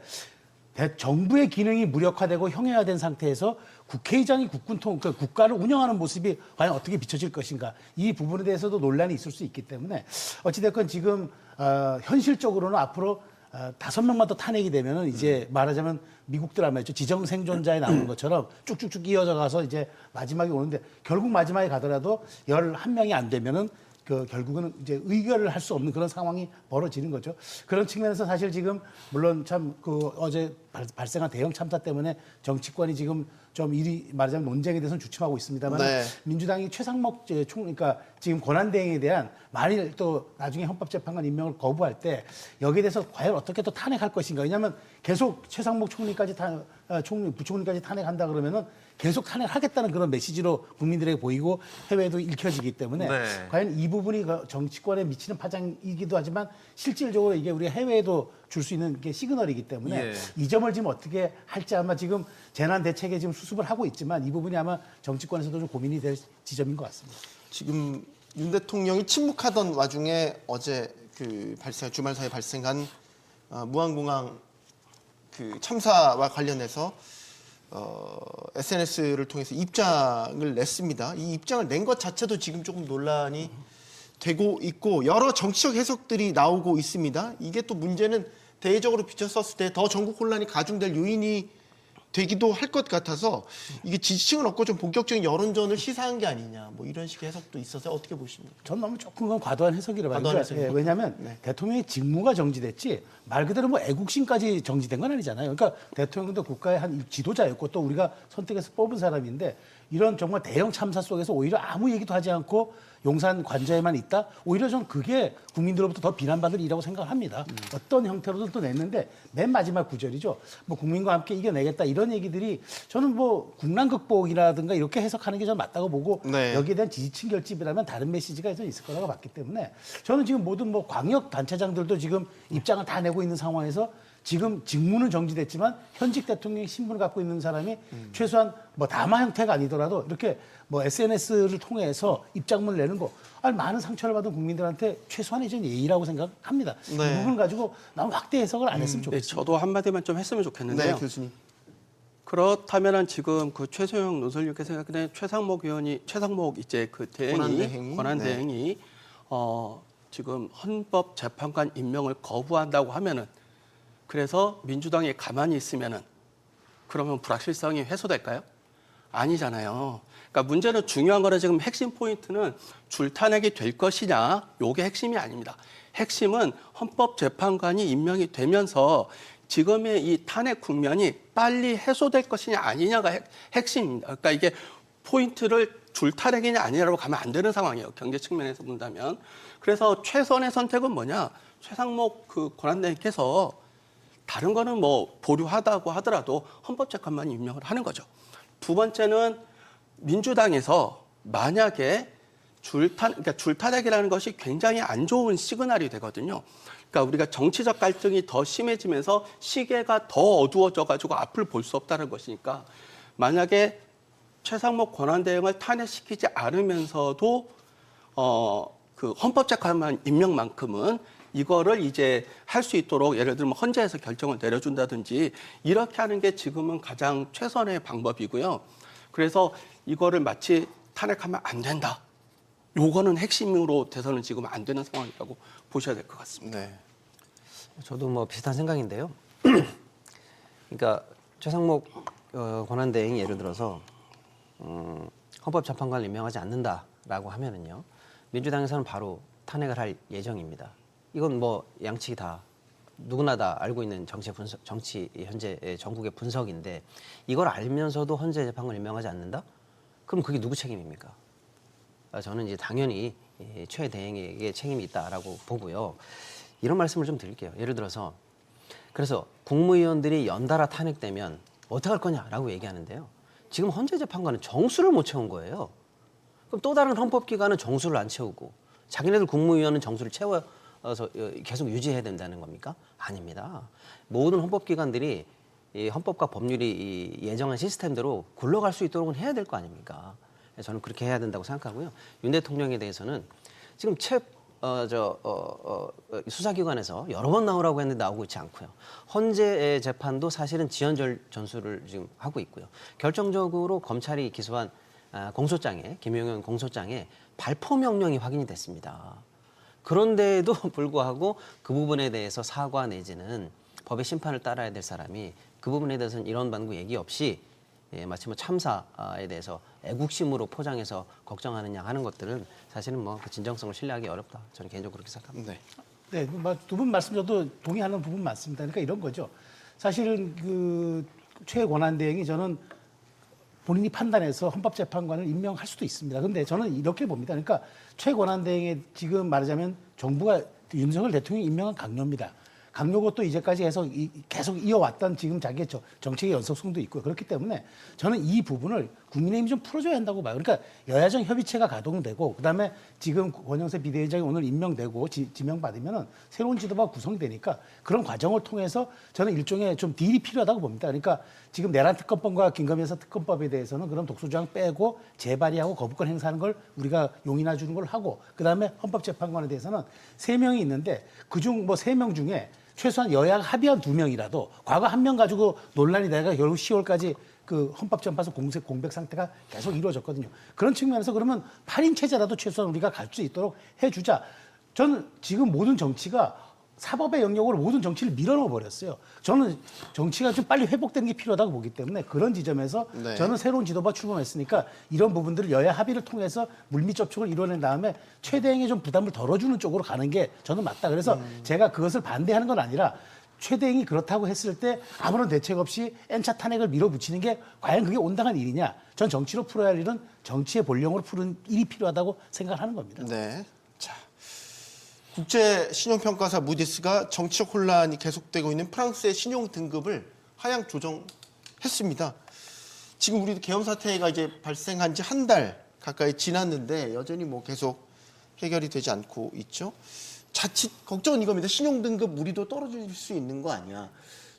정부의 기능이 무력화되고 형해화된 상태에서 국회의장이 국가를 운영하는 모습이 과연 어떻게 비춰질 것인가 이 부분에 대해서도 논란이 있을 수 있기 때문에 어찌됐건 지금 현실적으로는 앞으로 5명만 더 탄핵이 되면은 이제 말하자면 미국 드라마 있죠. 지정 생존자에 나오는 것처럼 쭉쭉쭉 이어져 가서 이제 마지막에 오는데 결국 마지막에 가더라도 11명이 안 되면은 결국은 이제 의결을 할 수 없는 그런 상황이 벌어지는 거죠. 그런 측면에서 사실 지금 물론 참 어제 발생한 대형 참사 때문에 정치권이 지금 좀 일이 말하자면 논쟁에 대해서는 주춤하고 있습니다만 네. 민주당이 최상목 그러니까 지금 권한대행에 대한 만일 또 나중에 헌법재판관 임명을 거부할 때 여기에 대해서 과연 어떻게 또 탄핵할 것인가. 왜냐하면 계속 최상목 부총리까지 탄핵한다 그러면은 계속 탄핵하겠다는 그런 메시지로 국민들에게 보이고 해외에도 읽혀지기 때문에 네. 과연 이 부분이 정치권에 미치는 파장이기도 하지만 실질적으로 이게 우리 해외에도 줄 수 있는 게 시그널이기 때문에 예. 이 점을 지금 어떻게 할지 아마 지금 재난 대책에 지금 수습을 하고 있지만 이 부분이 아마 정치권에서도 좀 고민이 될 지점인 것 같습니다. 지금 윤 대통령이 침묵하던 와중에 어제 주말 사이에 발생한 무안공항 참사와 관련해서 SNS를 통해서 입장을 냈습니다. 이 입장을 낸 것 자체도 지금 조금 논란이 되고 있고 여러 정치적 해석들이 나오고 있습니다. 이게 또 문제는 대외적으로 비춰섰을 때 더 전국 혼란이 가중될 요인이 되기도 할 것 같아서 이게 지지층을 얻고 좀 본격적인 여론전을 시사한 게 아니냐 뭐 이런 식의 해석도 있어서 어떻게 보십니까? 전 너무 조금 건 과도한 해석이라 과도한 말이죠. 해석이요? 왜냐하면 네. 대통령의 직무가 정지됐지 말 그대로 뭐 애국심까지 정지된 건 아니잖아요. 그러니까 대통령도 국가의 한 지도자였고 또 우리가 선택해서 뽑은 사람인데 이런 정말 대형 참사 속에서 오히려 아무 얘기도 하지 않고 용산 관저에만 있다? 오히려 전 그게 국민들로부터 더 비난받을 일이라고 생각을 합니다. 어떤 형태로든 또 냈는데 맨 마지막 구절이죠. 뭐 국민과 함께 이겨내겠다 이런 얘기들이 저는 뭐 국난 극복이라든가 이렇게 해석하는 게 저는 맞다고 보고 네. 여기에 대한 지지층 결집이라면 다른 메시지가 좀 있을 거라고 봤기 때문에 저는 지금 모든 뭐 광역 단체장들도 지금 입장을 다 내고 있는 상황에서 지금 직무는 정지됐지만 현직 대통령의 신분을 갖고 있는 사람이 최소한 뭐 담화 형태가 아니더라도 이렇게 뭐 SNS를 통해서 입장문을 내는 거 많은 상처를 받은 국민들한테 최소한의 전 예의라고 생각합니다. 네. 이 부분을 가지고 너무 확대 해석을 안 했으면 네, 좋겠습니다. 저도 한마디만 좀 했으면 좋겠는데요. 네, 교수님. 그렇다면은 지금 최소영 논설위원께서 생각하는 최상목 이제 권한 대행이 지금 헌법재판관 임명을 거부한다고 하면은 그래서 민주당이 가만히 있으면은 그러면 불확실성이 해소될까요? 아니잖아요. 그러니까 문제는 중요한 거는 지금 핵심 포인트는 줄탄핵이 될 것이냐, 요게 핵심이 아닙니다. 핵심은 헌법재판관이 임명이 되면서 지금의 이 탄핵 국면이 빨리 해소될 것이냐 아니냐가 핵심입니다. 그러니까 이게 포인트를 줄타력이냐 아니냐로 가면 안 되는 상황이에요. 경제 측면에서 본다면. 그래서 최선의 선택은 뭐냐? 최상목 그 권한대행께서 다른 거는 뭐 보류하다고 하더라도 헌법재판만 임명을 하는 거죠. 두 번째는 민주당에서 만약에 그러니까 줄타력이라는 것이 굉장히 안 좋은 시그널이 되거든요. 그러니까 우리가 정치적 갈등이 더 심해지면서 시계가 더 어두워져 가지고 앞을 볼 수 없다는 것이니까 만약에 최상목 권한대행을 탄핵시키지 않으면서도 그 헌법재판관 임명만큼은 이거를 이제 할 수 있도록 예를 들면 헌재에서 결정을 내려준다든지 이렇게 하는 게 지금은 가장 최선의 방법이고요. 그래서 이거를 마치 탄핵하면 안 된다. 요거는 핵심으로 돼서는 지금 안 되는 상황이라고 보셔야 될 것 같습니다. 네. 저도 뭐 비슷한 생각인데요. 그러니까 최상목 권한대행이 예를 들어서 헌법재판관을 임명하지 않는다라고 하면은요, 민주당에서는 바로 탄핵을 할 예정입니다. 이건 뭐 양측이 다 누구나 다 알고 있는 정치 현재 전국의 분석인데 이걸 알면서도 헌재 재판관을 임명하지 않는다? 그럼 그게 누구 책임입니까? 저는 이제 당연히 최 대행에게 책임이 있다라고 보고요. 이런 말씀을 좀 드릴게요. 예를 들어서 그래서 국무위원들이 연달아 탄핵되면 어떻게 할 거냐라고 얘기하는데요. 지금 헌재 재판관은 정수를 못 채운 거예요. 그럼 또 다른 헌법기관은 정수를 안 채우고 자기네들 국무위원은 정수를 채워서 계속 유지해야 된다는 겁니까? 아닙니다. 모든 헌법기관들이 이 헌법과 법률이 예정한 시스템대로 굴러갈 수 있도록 해야 될 거 아닙니까? 저는 그렇게 해야 된다고 생각하고요. 윤 대통령에 대해서는 지금 수사기관에서 여러 번 나오라고 했는데 나오고 있지 않고요. 헌재 재판도 사실은 지연 전수를 지금 하고 있고요. 결정적으로 검찰이 기소한 공소장에 김용현 공소장에 발포 명령이 확인이 됐습니다. 그런데도 불구하고 그 부분에 대해서 사과 내지는 법의 심판을 따라야 될 사람이 그 부분에 대해서는 이런 반구 얘기 없이 마치 뭐 참사에 대해서 애국심으로 포장해서 걱정하느냐 하는 것들은 사실은 뭐 그 진정성을 신뢰하기 어렵다. 저는 개인적으로 그렇게 생각합니다. 네. 네, 두 분 말씀 저도 동의하는 부분 맞습니다. 그러니까 이런 거죠. 사실은 그 최권한대행이 저는 본인이 판단해서 헌법재판관을 임명할 수도 있습니다. 그런데 저는 이렇게 봅니다. 그러니까 최권한대행의 지금 말하자면 정부가 윤석열 대통령이 임명한 강요입니다. 강요고 또 이제까지 해서 계속 이어왔던 지금 자기의 정책의 연속성도 있고요. 그렇기 때문에 저는 이 부분을 국민의힘이 좀 풀어줘야 한다고 봐요. 그러니까 여야정 협의체가 가동되고 그다음에 지금 권영세 비대위원장이 오늘 임명되고 지명받으면은 새로운 지도부가 구성되니까 그런 과정을 통해서 저는 일종의 좀 딜이 필요하다고 봅니다. 그러니까 지금 내란 특검법과 김건희 여사 특검법에 대해서는 그럼 독소조항 빼고 재발의하고 거부권 행사하는 걸 우리가 용인해 주는 걸 하고 그다음에 헌법재판관에 대해서는 3명이 있는데 그중 뭐 3명 중에 최소한 여야가 합의한 2명이라도 과거 1명 가지고 논란이 되다가 결국 10월까지 그 헌법재판소 공백 상태가 계속 이루어졌거든요. 그런 측면에서 그러면 8인 체제라도 최소한 우리가 갈 수 있도록 해주자. 저는 지금 모든 정치가 사법의 영역으로 모든 정치를 밀어넣어 버렸어요. 저는 정치가 좀 빨리 회복되는 게 필요하다고 보기 때문에 그런 지점에서 네. 저는 새로운 지도부가 출범했으니까 이런 부분들을 여야 합의를 통해서 물밑 접촉을 이뤄낸 다음에 최대행의 좀 부담을 덜어주는 쪽으로 가는 게 저는 맞다. 그래서 제가 그것을 반대하는 건 아니라 최대행이 그렇다고 했을 때 아무런 대책 없이 N차 탄핵을 밀어붙이는 게 과연 그게 온당한 일이냐. 전 정치로 풀어야 할 일은 정치의 본령으로 푸는 일이 필요하다고 생각을 하는 겁니다. 네. 자, 국제 신용평가사 무디스가 정치적 혼란이 계속되고 있는 프랑스의 신용 등급을 하향 조정했습니다. 지금 우리도 계엄 사태가 이제 발생한 지 한 달 가까이 지났는데 여전히 뭐 계속 해결이 되지 않고 있죠. 자칫 걱정은 이겁니다. 신용 등급 우리도 떨어질 수 있는 거 아니야.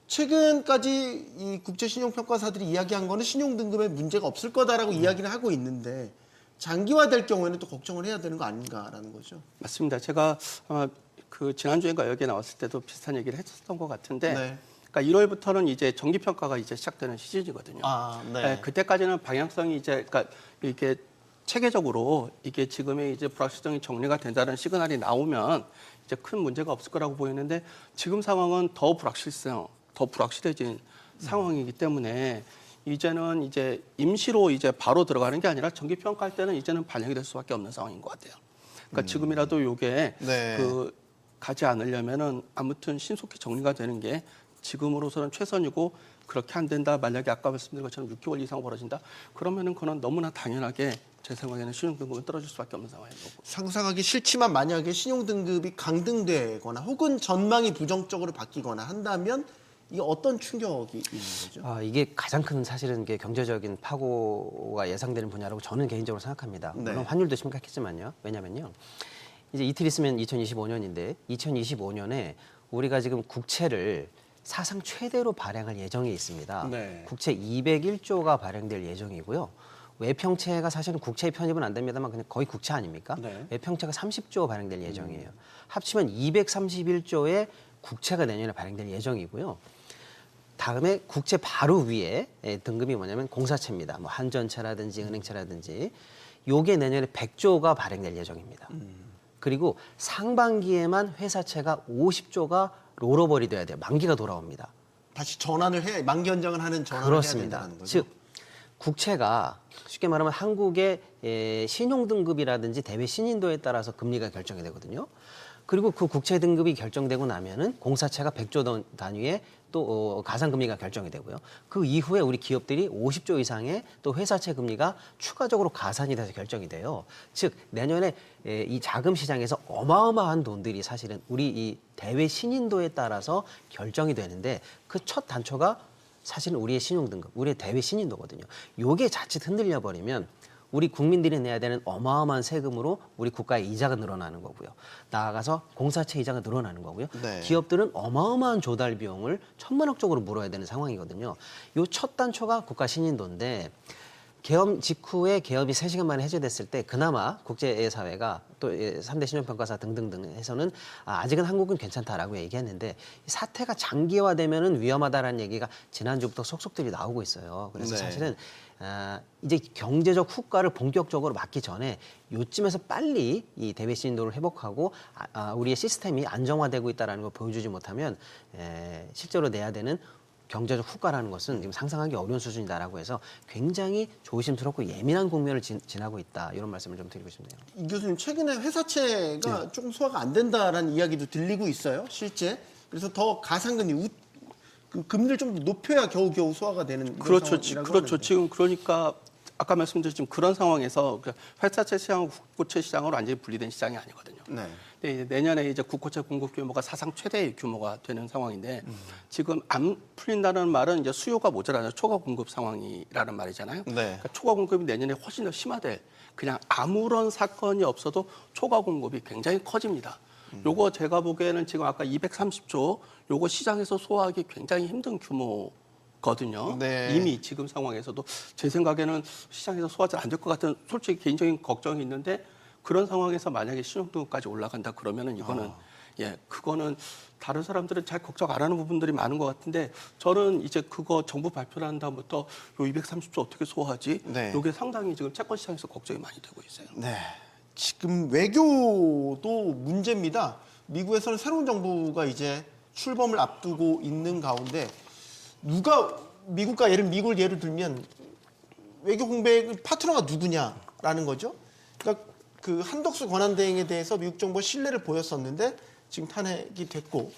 최근까지 이 국제 신용평가사들이 이야기한 거는 신용 등급에 문제가 없을 거다라고 이야기를 하고 있는데 장기화될 경우에는 또 걱정을 해야 되는 거 아닌가라는 거죠. 맞습니다. 제가 아마 그 지난주인가 여기에 나왔을 때도 비슷한 얘기를 했었던 것 같은데 네. 그러니까 1월부터는 이제 정기평가가 이제 시작되는 시즌이거든요. 네. 그때까지는 방향성이 이제 그러니까 이게 체계적으로 이게 지금의 이제 불확실성이 정리가 된다는 시그널이 나오면 이제 큰 문제가 없을 거라고 보이는데 지금 상황은 더 불확실해진 상황이기 때문에 이제는 이제 임시로 이제 바로 들어가는 게 아니라 정기 평가할 때는 이제는 반영이 될 수밖에 없는 상황인 것 같아요. 그러니까 지금이라도 요게 네. 그 가지 않으려면은 아무튼 신속히 정리가 되는 게 지금으로서는 최선이고 그렇게 안 된다. 만약에 아까 말씀드린 것처럼 6개월 이상 벌어진다. 그러면은 그건 너무나 당연하게 제 생각에는 신용등급은 떨어질 수밖에 없는 상황인 거고. 상상하기 싫지만 만약에 신용등급이 강등되거나 혹은 전망이 부정적으로 바뀌거나 한다면 이게 어떤 충격이 있는 거죠? 이게 가장 큰 사실은 이게 경제적인 파고가 예상되는 분야라고 저는 개인적으로 생각합니다. 네. 물론 환율도 심각했지만요. 왜냐면요. 이제 이틀 있으면 2025년인데 2025년에 우리가 지금 국채를 사상 최대로 발행할 예정에 있습니다. 네. 국채 201조가 발행될 예정이고요. 외평채가 사실은 국채에 편입은 안 됩니다만 그냥 거의 국채 아닙니까? 네. 외평채가 30조 발행될 예정이에요. 합치면 231조의 국채가 내년에 발행될 예정이고요. 다음에 국채 바로 위에 등급이 뭐냐면 공사채입니다. 뭐 한전채라든지 은행채라든지 요게 내년에 100조가 발행될 예정입니다. 그리고 상반기에만 회사채가 50조가 롤오버이 돼야 돼요. 만기가 돌아옵니다. 다시 전환을 해 만기 연장을 하는 전환을 그렇습니다. 해야 된다는 거죠. 즉 국채가 쉽게 말하면 한국의 신용등급이라든지 대외 신인도에 따라서 금리가 결정이 되거든요. 그리고 그 국채 등급이 결정되고 나면은 공사채가 100조 단위의 또 가상금리가 결정이 되고요. 그 이후에 우리 기업들이 50조 이상의 또 회사채 금리가 추가적으로 가산이 돼서 결정이 돼요. 즉 내년에 이 자금 시장에서 어마어마한 돈들이 사실은 우리 이 대외 신인도에 따라서 결정이 되는데 그 첫 단초가 사실은 우리의 신용등급, 우리의 대외 신인도거든요. 요게 자칫 흔들려 버리면 우리 국민들이 내야 되는 어마어마한 세금으로 우리 국가의 이자가 늘어나는 거고요. 나아가서 공사채 이자가 늘어나는 거고요. 네. 기업들은 어마어마한 조달 비용을 천만억적으로 물어야 되는 상황이거든요. 요 첫 단초가 국가 신인도인데 계엄 직후에 계엄이 3시간 만에 해제됐을 때 그나마 국제사회가 또 3대 신용평가사 등등등 해서는 아직은 한국은 괜찮다라고 얘기했는데 사태가 장기화되면은 위험하다라는 얘기가 지난주부터 속속들이 나오고 있어요. 그래서 네. 사실은 이제 경제적 후과를 본격적으로 맞기 전에 요쯤에서 빨리 이 대외 신인도를 회복하고 우리의 시스템이 안정화되고 있다는 걸 보여주지 못하면 실제로 내야 되는 경제적 후과라는 것은 지금 상상하기 어려운 수준이다라고 해서 굉장히 조심스럽고 예민한 국면을 지나고 있다. 이런 말씀을 좀 드리고 싶네요. 이 교수님 최근에 회사채가 조금 소화가 안 된다라는 이야기도 들리고 있어요. 실제. 그래서 더 가상금리 그 금리를 좀 높여야 겨우겨우 소화가 되는 그런 그렇죠. 상황이라고 그렇죠. 하는데. 지금 그러니까 아까 말씀드린 그런 상황에서 회사채 시장, 국고채 시장으로 완전히 분리된 시장이 아니거든요. 네. 근데 이제 내년에 이제 국고채 공급 규모가 사상 최대의 규모가 되는 상황인데 지금 안 풀린다는 말은 이제 수요가 모자라는 초과 공급 상황이라는 말이잖아요. 네. 그러니까 초과 공급이 내년에 훨씬 더 심화될 그냥 아무런 사건이 없어도 초과 공급이 굉장히 커집니다. 요거 제가 보기에는 지금 아까 230조 요거 시장에서 소화하기 굉장히 힘든 규모거든요. 네. 이미 지금 상황에서도 제 생각에는 시장에서 소화가 안 될 것 같은 솔직히 개인적인 걱정이 있는데 그런 상황에서 만약에 신용등급까지 올라간다 그러면은 이거는 그거는 다른 사람들은 잘 걱정 안 하는 부분들이 많은 것 같은데 저는 이제 그거 정부 발표를 한 다음부터 요 230조 어떻게 소화하지? 네. 요게 상당히 지금 채권 시장에서 걱정이 많이 되고 있어요. 네. 지금 외교도 문제입니다. 미국에서는 새로운 정부가 이제 출범을 앞두고 있는 가운데 누가 미국과 미국을 예로 들면 외교 공백 파트너가 누구냐라는 거죠. 그러니까 그 한덕수 권한대행에 대해서 미국 정부가 신뢰를 보였었는데 지금 탄핵이 됐고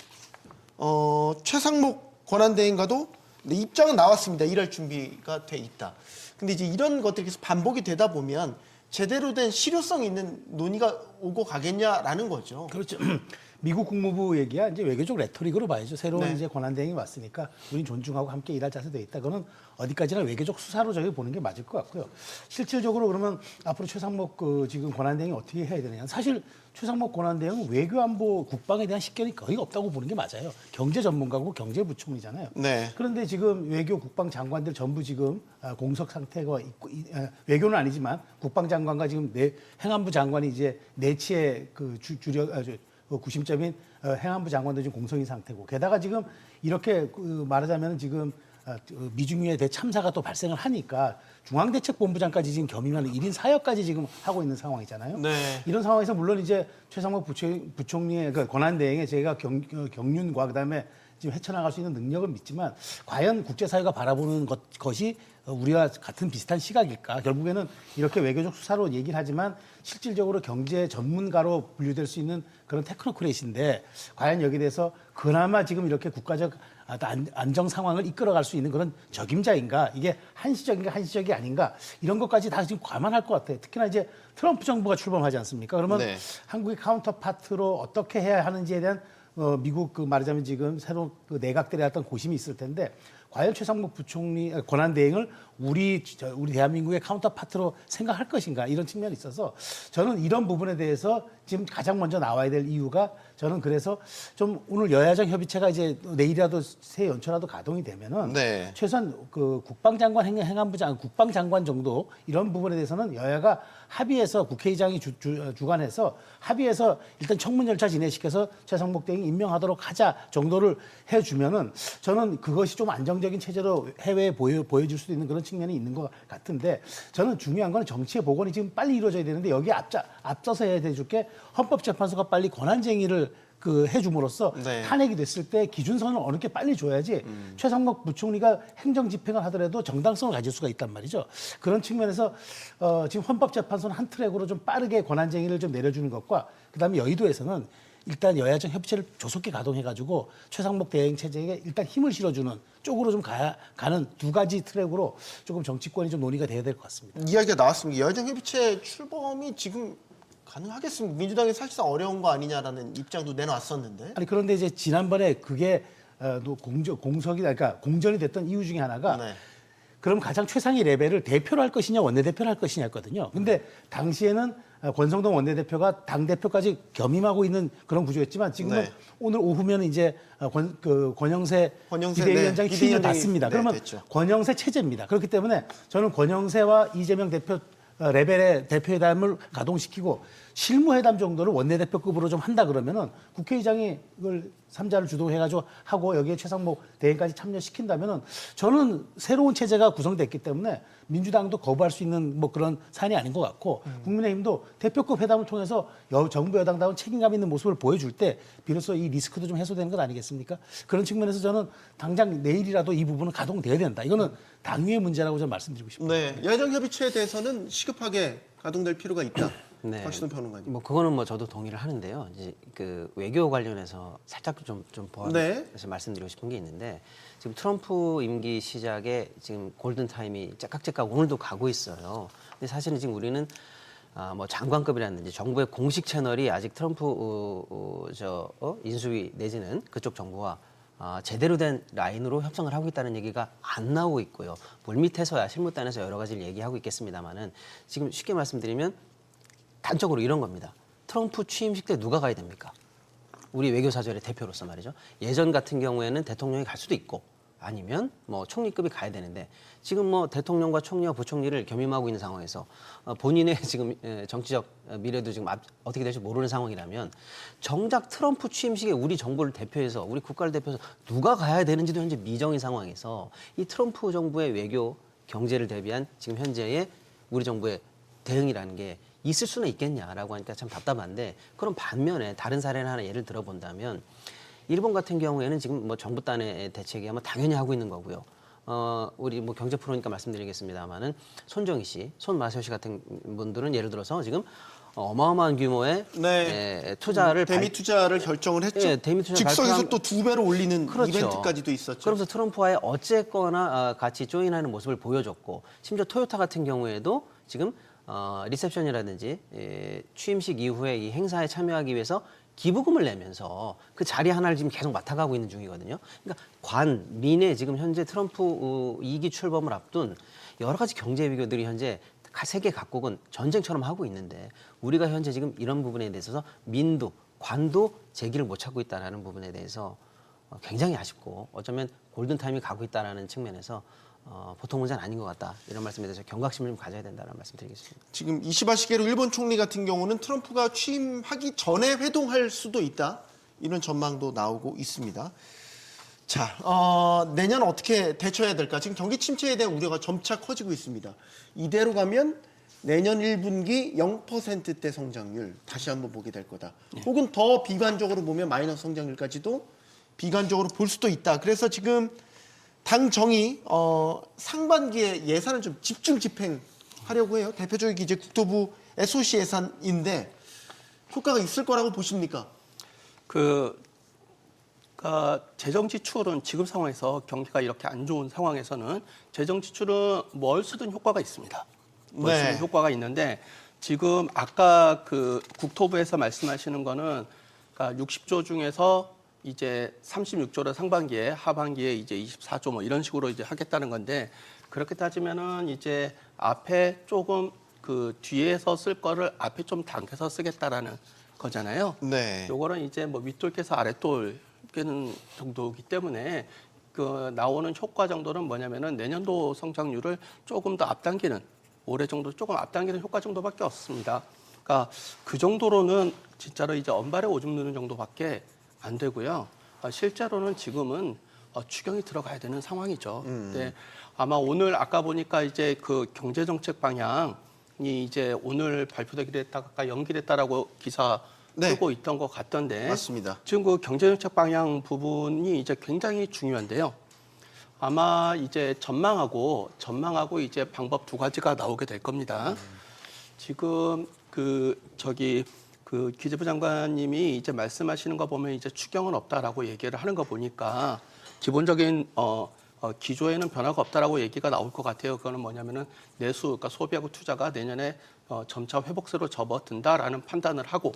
최상목 권한대행과도 입장은 나왔습니다. 일할 준비가 돼 있다. 근데 이제 이런 것들이 계속 반복이 되다 보면 제대로 된 실효성 있는 논의가 오고 가겠냐라는 거죠. 그렇죠. 미국 국무부 얘기야 이제 외교적 레토릭으로 봐야죠. 새로운 네. 이제 권한대행이 왔으니까 우린 존중하고 함께 일할 자세 돼 있다. 그거는 어디까지나 외교적 수사로 저기 보는 게 맞을 것 같고요. 실질적으로 그러면 앞으로 최상목 지금 권한대행이 어떻게 해야 되느냐. 사실 최상목 권한대행은 외교안보 국방에 대한 식견이 거의 없다고 보는 게 맞아요. 경제 전문가고 경제부총리잖아요. 네. 그런데 지금 외교 국방 장관들 전부 지금 공석 상태가 있고 외교는 아니지만 국방장관과 지금 행안부 장관이 이제 내치의 그 구심점인 행안부 장관도 지금 공석인 상태고 게다가 지금 이렇게 말하자면 지금 미중유에 대참사가 또 발생을 하니까 중앙대책본부장까지 지금 겸임하는 1인 사역까지 지금 하고 있는 상황이잖아요. 네. 이런 상황에서 물론 이제 최상목 부총리의 그 권한대행에 제가 경륜과 그다음에 지금 헤쳐나갈 수 있는 능력을 믿지만 과연 국제사회가 바라보는 것이 우리와 같은 비슷한 시각일까? 결국에는 이렇게 외교적 수사로 얘기를 하지만 실질적으로 경제 전문가로 분류될 수 있는 그런 테크노크레이트인데 과연 여기에 대해서 그나마 지금 이렇게 국가적 안정 상황을 이끌어갈 수 있는 그런 적임자인가, 이게 한시적인가 한시적이 아닌가, 이런 것까지 다 지금 감안할 것 같아요. 특히나 이제 트럼프 정부가 출범하지 않습니까? 그러면 네. 한국의 카운터파트로 어떻게 해야 하는지에 대한 미국 말하자면 지금 새로운 그 내각들의 어떤 고심이 있을 텐데, 과연 최상목 부총리 권한 대행을 우리 대한민국의 카운터파트로 생각할 것인가, 이런 측면이 있어서 저는 이런 부분에 대해서 지금 가장 먼저 나와야 될 이유가, 저는 그래서 좀 오늘 여야정 협의체가 이제 내일이라도 새 연초라도 가동이 되면은 네. 최소한 그 국방장관 행안부 장관 국방장관 정도 이런 부분에 대해서는 여야가 합의해서 국회의장이 주관해서 합의해서 일단 청문 절차 진행시켜서 최상목 대행 임명하도록 하자 정도를 해주면은 저는 그것이 좀 안정적인 체제로 해외에 보여줄 수도 있는 그런 측면이 있는 것 같은데, 저는 중요한 건 정치의 복원이 지금 빨리 이루어져야 되는데, 여기에 앞서서 해야 될 게 헌법재판소가 빨리 권한쟁의를 해줌으로써 네. 탄핵이 됐을 때 기준선을 어느 게 빨리 줘야지 최상목 부총리가 행정 집행을 하더라도 정당성을 가질 수가 있단 말이죠. 그런 측면에서 지금 헌법재판소는 한 트랙으로 좀 빠르게 권한쟁의를 좀 내려주는 것과, 그다음에 여의도에서는 일단 여야정 협의체를 조속히 가동해가지고 최상목 대행 체제에 일단 힘을 실어주는 쪽으로 좀 가는 두 가지 트랙으로 조금 정치권이 좀 논의가 돼야 될 것 같습니다. 이야기가 나왔습니다. 여야정 협의체 출범이 지금 가능하겠습니까? 민주당이 사실상 어려운 거 아니냐라는 입장도 내놨었는데. 아니 그런데 이제 지난번에 그게 그러니까 공전이 됐던 이유 중에 하나가 네. 그럼 가장 최상위 레벨을 대표로 할 것이냐 원내대표로 할 것이냐였거든요. 근데 당시에는 권성동 원내대표가 당대표까지 겸임하고 있는 그런 구조였지만, 지금은 네. 오늘 오후면 이제 권영세 비대위원장이 네, 취임을 비대위원장이, 받습니다. 네, 그러면 됐죠. 권영세 체제입니다. 그렇기 때문에 저는 권영세와 이재명 대표 레벨의 대표회담을 가동시키고 실무회담 정도를 원내대표급으로 좀 한다 그러면은 국회의장이 이걸 3자를 주도해가지고 하고 여기에 최상목 대행까지 참여시킨다면은 저는 새로운 체제가 구성됐기 때문에 민주당도 거부할 수 있는 뭐 그런 사안이 아닌 것 같고, 국민의힘도 대표급 회담을 통해서 정부 여당다운 책임감 있는 모습을 보여줄 때 비로소 이 리스크도 좀 해소되는 것 아니겠습니까? 그런 측면에서 저는 당장 내일이라도 이 부분은 가동돼야 된다. 이거는 당위의 문제라고 좀 말씀드리고 싶습니다. 네. 여야정 협의체에 대해서 시급하게 가동될 필요가 있다. 네. 박신호 평론가님. 뭐 그거는 뭐 저도 동의를 하는데요. 이제 그 외교 관련해서 살짝 좀 포함해서 네. 말씀드리고 싶은 게 있는데, 지금 트럼프 임기 시작에 지금 골든 타임이 째깍째깍 오늘도 가고 있어요. 근데 사실은 지금 우리는 뭐 장관급이라든지 정부의 공식 채널이 아직 트럼프 인수위 내지는 그쪽 정부와 제대로 된 라인으로 협상을 하고 있다는 얘기가 안 나오고 있고요. 물밑에서야 실무단에서 여러 가지를 얘기하고 있겠습니다만은, 지금 쉽게 말씀드리면 단적으로 이런 겁니다. 트럼프 취임식 때 누가 가야 됩니까? 우리 외교사절의 대표로서 말이죠. 예전 같은 경우에는 대통령이 갈 수도 있고, 아니면 뭐 총리급이 가야 되는데, 지금 뭐 대통령과 총리와 부총리를 겸임하고 있는 상황에서 본인의 지금 정치적 미래도 지금 어떻게 될지 모르는 상황이라면, 정작 트럼프 취임식에 우리 정부를 대표해서, 우리 국가를 대표해서 누가 가야 되는지도 현재 미정인 상황에서 이 트럼프 정부의 외교 경제를 대비한 지금 현재의 우리 정부의 대응이라는 게 있을 수는 있겠냐라고 하니까 참 답답한데, 그럼 반면에 다른 사례를 하나 예를 들어본다면, 일본 같은 경우에는 지금 뭐 정부 단의 대책이야뭐 당연히 하고 있는 거고요. 우리 뭐 경제 프로니까 말씀드리겠습니다만은 손정희 씨, 손마세오 씨 같은 분들은 예를 들어서 지금 어마어마한 규모의 투자를 대미 투자를 결정을 했죠. 예, 대미 투자 즉석에서 또 2배로 올리는 그렇죠. 이벤트까지도 있었죠. 그러면서 트럼프와의 어쨌거나 같이 조인하는 모습을 보여줬고, 심지어 토요타 같은 경우에도 지금 리셉션이라든지 취임식 이후에 이 행사에 참여하기 위해서 기부금을 내면서 그 자리 하나를 지금 계속 맡아가고 있는 중이거든요. 그러니까 민의 지금 현재 트럼프 2기 출범을 앞둔 여러 가지 경제 위기들이 현재 세계 각국은 전쟁처럼 하고 있는데, 우리가 현재 지금 이런 부분에 대해서 관도 제기를 못 찾고 있다는 부분에 대해서 굉장히 아쉽고, 어쩌면 골든타임이 가고 있다는 측면에서 보통 문제는 아닌 것 같다, 이런 말씀에 대해서 경각심을 좀 가져야 된다는 말씀 드리겠습니다. 지금 이시바 시게루 일본 총리 같은 경우는 트럼프가 취임하기 전에 회동할 수도 있다, 이런 전망도 나오고 있습니다. 자, 내년 어떻게 대처해야 될까? 지금 경기 침체에 대한 우려가 점차 커지고 있습니다. 이대로 가면 내년 1분기 0%대 성장률 다시 한번 보게 될 거다. 혹은 더 비관적으로 보면 마이너스 성장률까지도 비관적으로 볼 수도 있다. 그래서 지금 당 정이 상반기에 예산을 좀 집중 집행하려고 해요. 대표적인 이제 국토부 SOC 예산인데 효과가 있을 거라고 보십니까? 그 그러니까 재정 지출은 지금 상황에서 경기가 이렇게 안 좋은 상황에서는 재정 지출은 뭘 쓰든 효과가 있습니다. 뭘 쓰든 네. 효과가 있는데 지금 아까 그 국토부에서 말씀하시는 거는 그러니까 60조 중에서 이제 36조를 상반기에 하반기에 이제 24조 뭐 이런 식으로 이제 하겠다는 건데 그렇게 따지면은 이제 앞에 조금 그 뒤에서 쓸 거를 앞에 좀 당겨서 쓰겠다라는 거잖아요. 네. 요거는 이제 뭐 윗돌께서 아랫돌 깨는 정도이기 때문에 그 나오는 효과 정도는 뭐냐면은 내년도 성장률을 조금 더 앞당기는 올해 정도 조금 앞당기는 효과 정도밖에 없습니다. 그러니까 그 정도로는 진짜로 이제 언발에 오줌 누는 정도밖에 안 되고요. 실제로는 지금은 추경이 들어가야 되는 상황이죠. 근데 아마 오늘 아까 보니까 이제 그 경제정책 방향이 이제 오늘 발표되기로 했다가 연기됐다라고 기사 네. 쓰고 있던 것 같던데 맞습니다. 지금 그 경제정책 방향 부분이 이제 굉장히 중요한데요. 아마 이제 전망하고 이제 방법 두 가지가 나오게 될 겁니다. 지금 그 기재부 장관님이 이제 말씀하시는 거 보면 이제 추경은 없다라고 얘기를 하는 거 보니까 기본적인 기조에는 변화가 없다라고 얘기가 나올 것 같아요. 그거는 뭐냐면은 내수, 그러니까 소비하고 투자가 내년에 점차 회복세로 접어든다라는 판단을 하고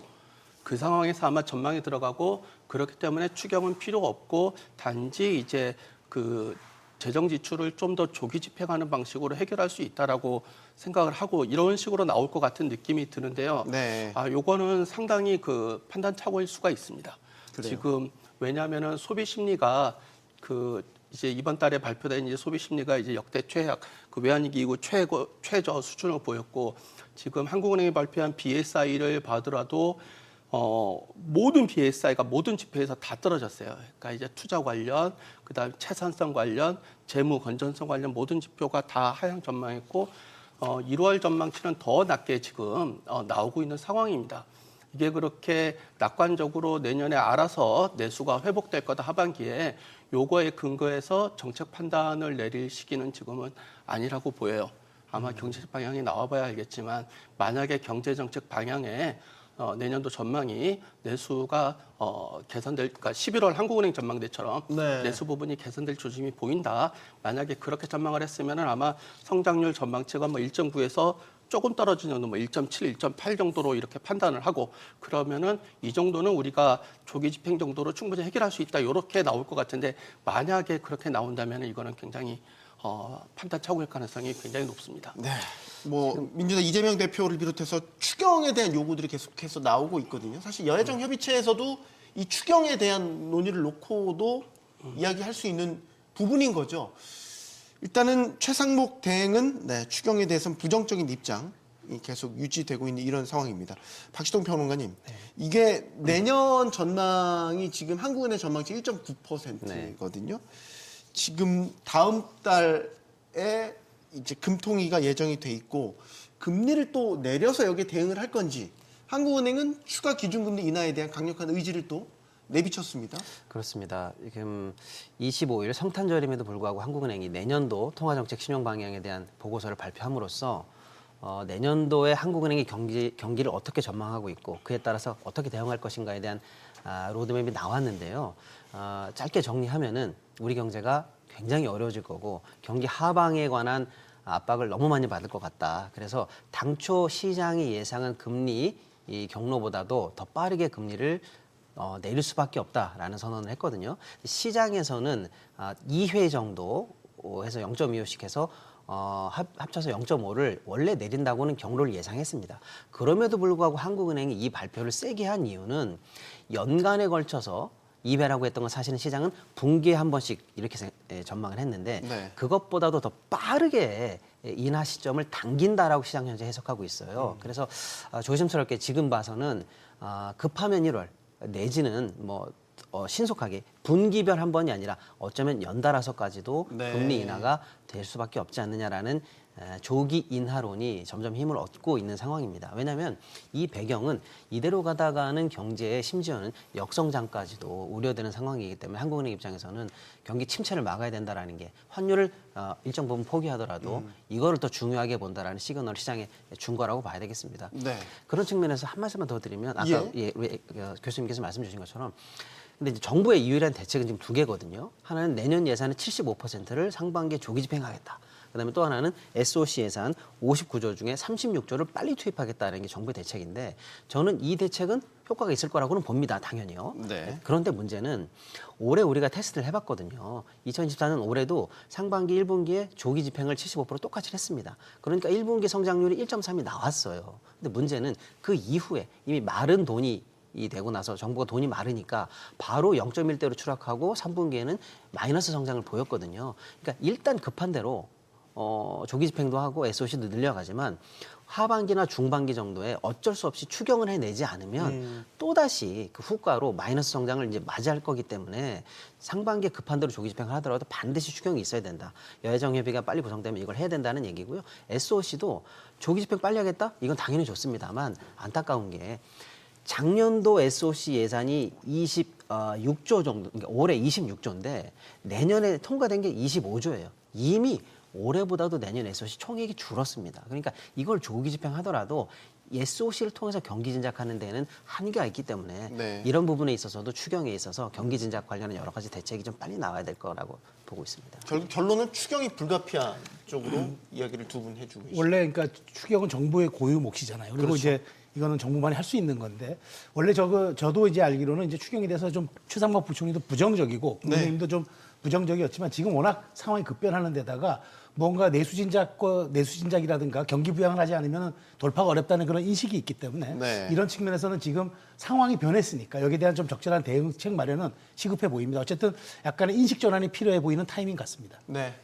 그 상황에서 아마 전망이 들어가고 그렇기 때문에 추경은 필요 없고 단지 이제 그 재정 지출을 좀 더 조기 집행하는 방식으로 해결할 수 있다라고 생각을 하고 이런 식으로 나올 것 같은 느낌이 드는데요. 네. 요거는 상당히 그 판단 착오일 수가 있습니다. 그래요. 지금 왜냐하면은 소비 심리가 그 이제 이번 달에 발표된 이제 소비 심리가 이제 역대 최악, 그 외환위기 이후 최저 수준을 보였고 지금 한국은행이 발표한 BSI를 봐더라도 모든 BSI가 모든 지표에서 다 떨어졌어요. 그러니까 이제 투자 관련, 그다음 채산성 관련, 재무 건전성 관련 모든 지표가 다 하향 전망했고 1월 전망치는 더 낮게 지금 나오고 있는 상황입니다. 이게 그렇게 낙관적으로 내년에 알아서 내수가 회복될 거다 하반기에 요거에 근거해서 정책 판단을 내릴 시기는 지금은 아니라고 보여요. 아마 경제적 방향이 나와봐야 알겠지만 만약에 경제정책 방향에 내년도 전망이 내수가 개선될, 그러니까 11월 한국은행 전망대처럼 네. 내수 부분이 개선될 조짐이 보인다. 만약에 그렇게 전망을 했으면은 아마 성장률 전망치가 뭐 1.9에서 조금 떨어지는 뭐 1.7, 1.8 정도로 이렇게 판단을 하고 그러면은 이 정도는 우리가 조기 집행 정도로 충분히 해결할 수 있다. 이렇게 나올 것 같은데 만약에 그렇게 나온다면 이거는 굉장히 판단 착오일 가능성이 굉장히 높습니다. 네. 뭐 민주당 이재명 대표를 비롯해서 추경에 대한 요구들이 계속해서 나오고 있거든요. 사실 여야정 협의체에서도 이 추경에 대한 논의를 놓고도 이야기할 수 있는 부분인 거죠. 일단은 최상목 대행은 네, 추경에 대해서는 부정적인 입장이 계속 유지되고 있는 이런 상황입니다. 박시동 평론가님, 이게 내년 전망이 지금 한국은행 전망치 1.9%거든요. 지금 다음 달에 이제 금통위가 예정이 돼 있고 금리를 또 내려서 여기에 대응을 할 건지 한국은행은 추가 기준금리 인하에 대한 강력한 의지를 또 내비쳤습니다. 그렇습니다. 지금 25일 성탄절임에도 불구하고 한국은행이 내년도 통화정책 신용 방향에 대한 보고서를 발표함으로써 내년도에 한국은행이 경기를 어떻게 전망하고 있고 그에 따라서 어떻게 대응할 것인가에 대한 로드맵이 나왔는데요. 짧게 정리하면은 우리 경제가 굉장히 어려워질 거고 경기 하방에 관한 압박을 너무 많이 받을 것 같다. 그래서 당초 시장이 예상한 금리 이 경로보다도 더 빠르게 금리를 내릴 수밖에 없다라는 선언을 했거든요. 시장에서는 2회 정도 해서 0.25씩 해서 합쳐서 0.5를 원래 내린다고는 경로를 예상했습니다. 그럼에도 불구하고 한국은행이 이 발표를 세게 한 이유는 연간에 걸쳐서 2배라고 했던 건 사실은 시장은 분기에 한 번씩 이렇게 전망을 했는데 네. 그것보다도 더 빠르게 인하 시점을 당긴다라고 시장 현재 해석하고 있어요. 그래서 조심스럽게 지금 봐서는 급하면 1월 내지는 뭐 신속하게 분기별 한 번이 아니라 어쩌면 연달아서까지도 네. 금리 인하가 될 수밖에 없지 않느냐라는 조기 인하론이 점점 힘을 얻고 있는 상황입니다. 왜냐하면 이 배경은 이대로 가다가는 경제에 심지어는 역성장까지도 우려되는 상황이기 때문에 한국은행 입장에서는 경기 침체를 막아야 된다라는 게 환율을 일정 부분 포기하더라도 이거를 더 중요하게 본다라는 시그널을 시장에 준 거라고 봐야 되겠습니다. 네. 그런 측면에서 한 말씀만 더 드리면 아까 우리 교수님께서 말씀 주신 것처럼 근데 이제 정부의 유일한 대책은 지금 두 개거든요. 하나는 내년 예산의 75%를 상반기에 조기 집행하겠다. 그다음에 또 하나는 SOC 예산 59조 중에 36조를 빨리 투입하겠다는 게 정부의 대책인데 저는 이 대책은 효과가 있을 거라고는 봅니다. 당연히요. 네. 그런데 문제는 올해 우리가 테스트를 해봤거든요. 2024년 올해도 상반기 1분기에 조기 집행을 75% 똑같이 했습니다. 그러니까 1분기 성장률이 1.3이 나왔어요. 근데 문제는 그 이후에 이미 마른 돈이 되고 나서 정부가 돈이 마르니까 바로 0.1대로 추락하고 3분기에는 마이너스 성장을 보였거든요. 그러니까 일단 급한 대로 조기 집행도 하고 SOC도 늘려가지만 하반기나 중반기 정도에 어쩔 수 없이 추경을 해내지 않으면 또다시 그 후과로 마이너스 성장을 이제 맞이할 거기 때문에 상반기에 급한 대로 조기 집행을 하더라도 반드시 추경이 있어야 된다. 여야정협의가 빨리 구성되면 이걸 해야 된다는 얘기고요. SOC도 조기 집행 빨리 하겠다? 이건 당연히 좋습니다만 안타까운 게 작년도 SOC 예산이 26조 정도, 그러니까 올해 26조인데 내년에 통과된 게 25조예요. 이미 올해보다도 내년 SOC 총액이 줄었습니다. 그러니까 이걸 조기 집행하더라도 SOC를 통해서 경기 진작하는 데는 한계가 있기 때문에 네. 이런 부분에 있어서도 추경에 있어서 경기 진작 관련한 여러 가지 대책이 좀 빨리 나와야 될 거라고 보고 있습니다. 결국 결론은 추경이 불가피한 쪽으로 이야기를 두 분 해주고 계시죠. 원래 그러니까 추경은 정부의 고유 몫이잖아요. 그리고 이제 이거는 정부만이 할 수 있는 건데 원래 저도 이제 알기로는 이제 추경에 대해서 좀 최상목 부총리도 부정적이고 국민의힘도 좀 부정적이었지만 지금 워낙 상황이 급변하는 데다가 뭔가 내수진작이라든가 경기 부양을 하지 않으면 돌파가 어렵다는 그런 인식이 있기 때문에 네. 이런 측면에서는 지금 상황이 변했으니까 여기에 대한 좀 적절한 대응책 마련은 시급해 보입니다. 어쨌든 약간의 인식 전환이 필요해 보이는 타이밍 같습니다. 네.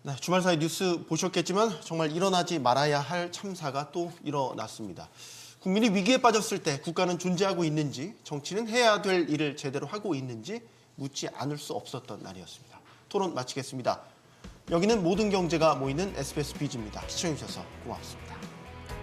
네, 주말 사이 뉴스 보셨겠지만 정말 일어나지 말아야 할 참사가 또 일어났습니다. 국민이 위기에 빠졌을 때 국가는 존재하고 있는지, 정치는 해야 될 일을 제대로 하고 있는지 묻지 않을 수 없었던 날이었습니다. 토론 마치겠습니다. 여기는 모든 경제가 모이는 SBS 비즈입니다. 시청해주셔서 고맙습니다.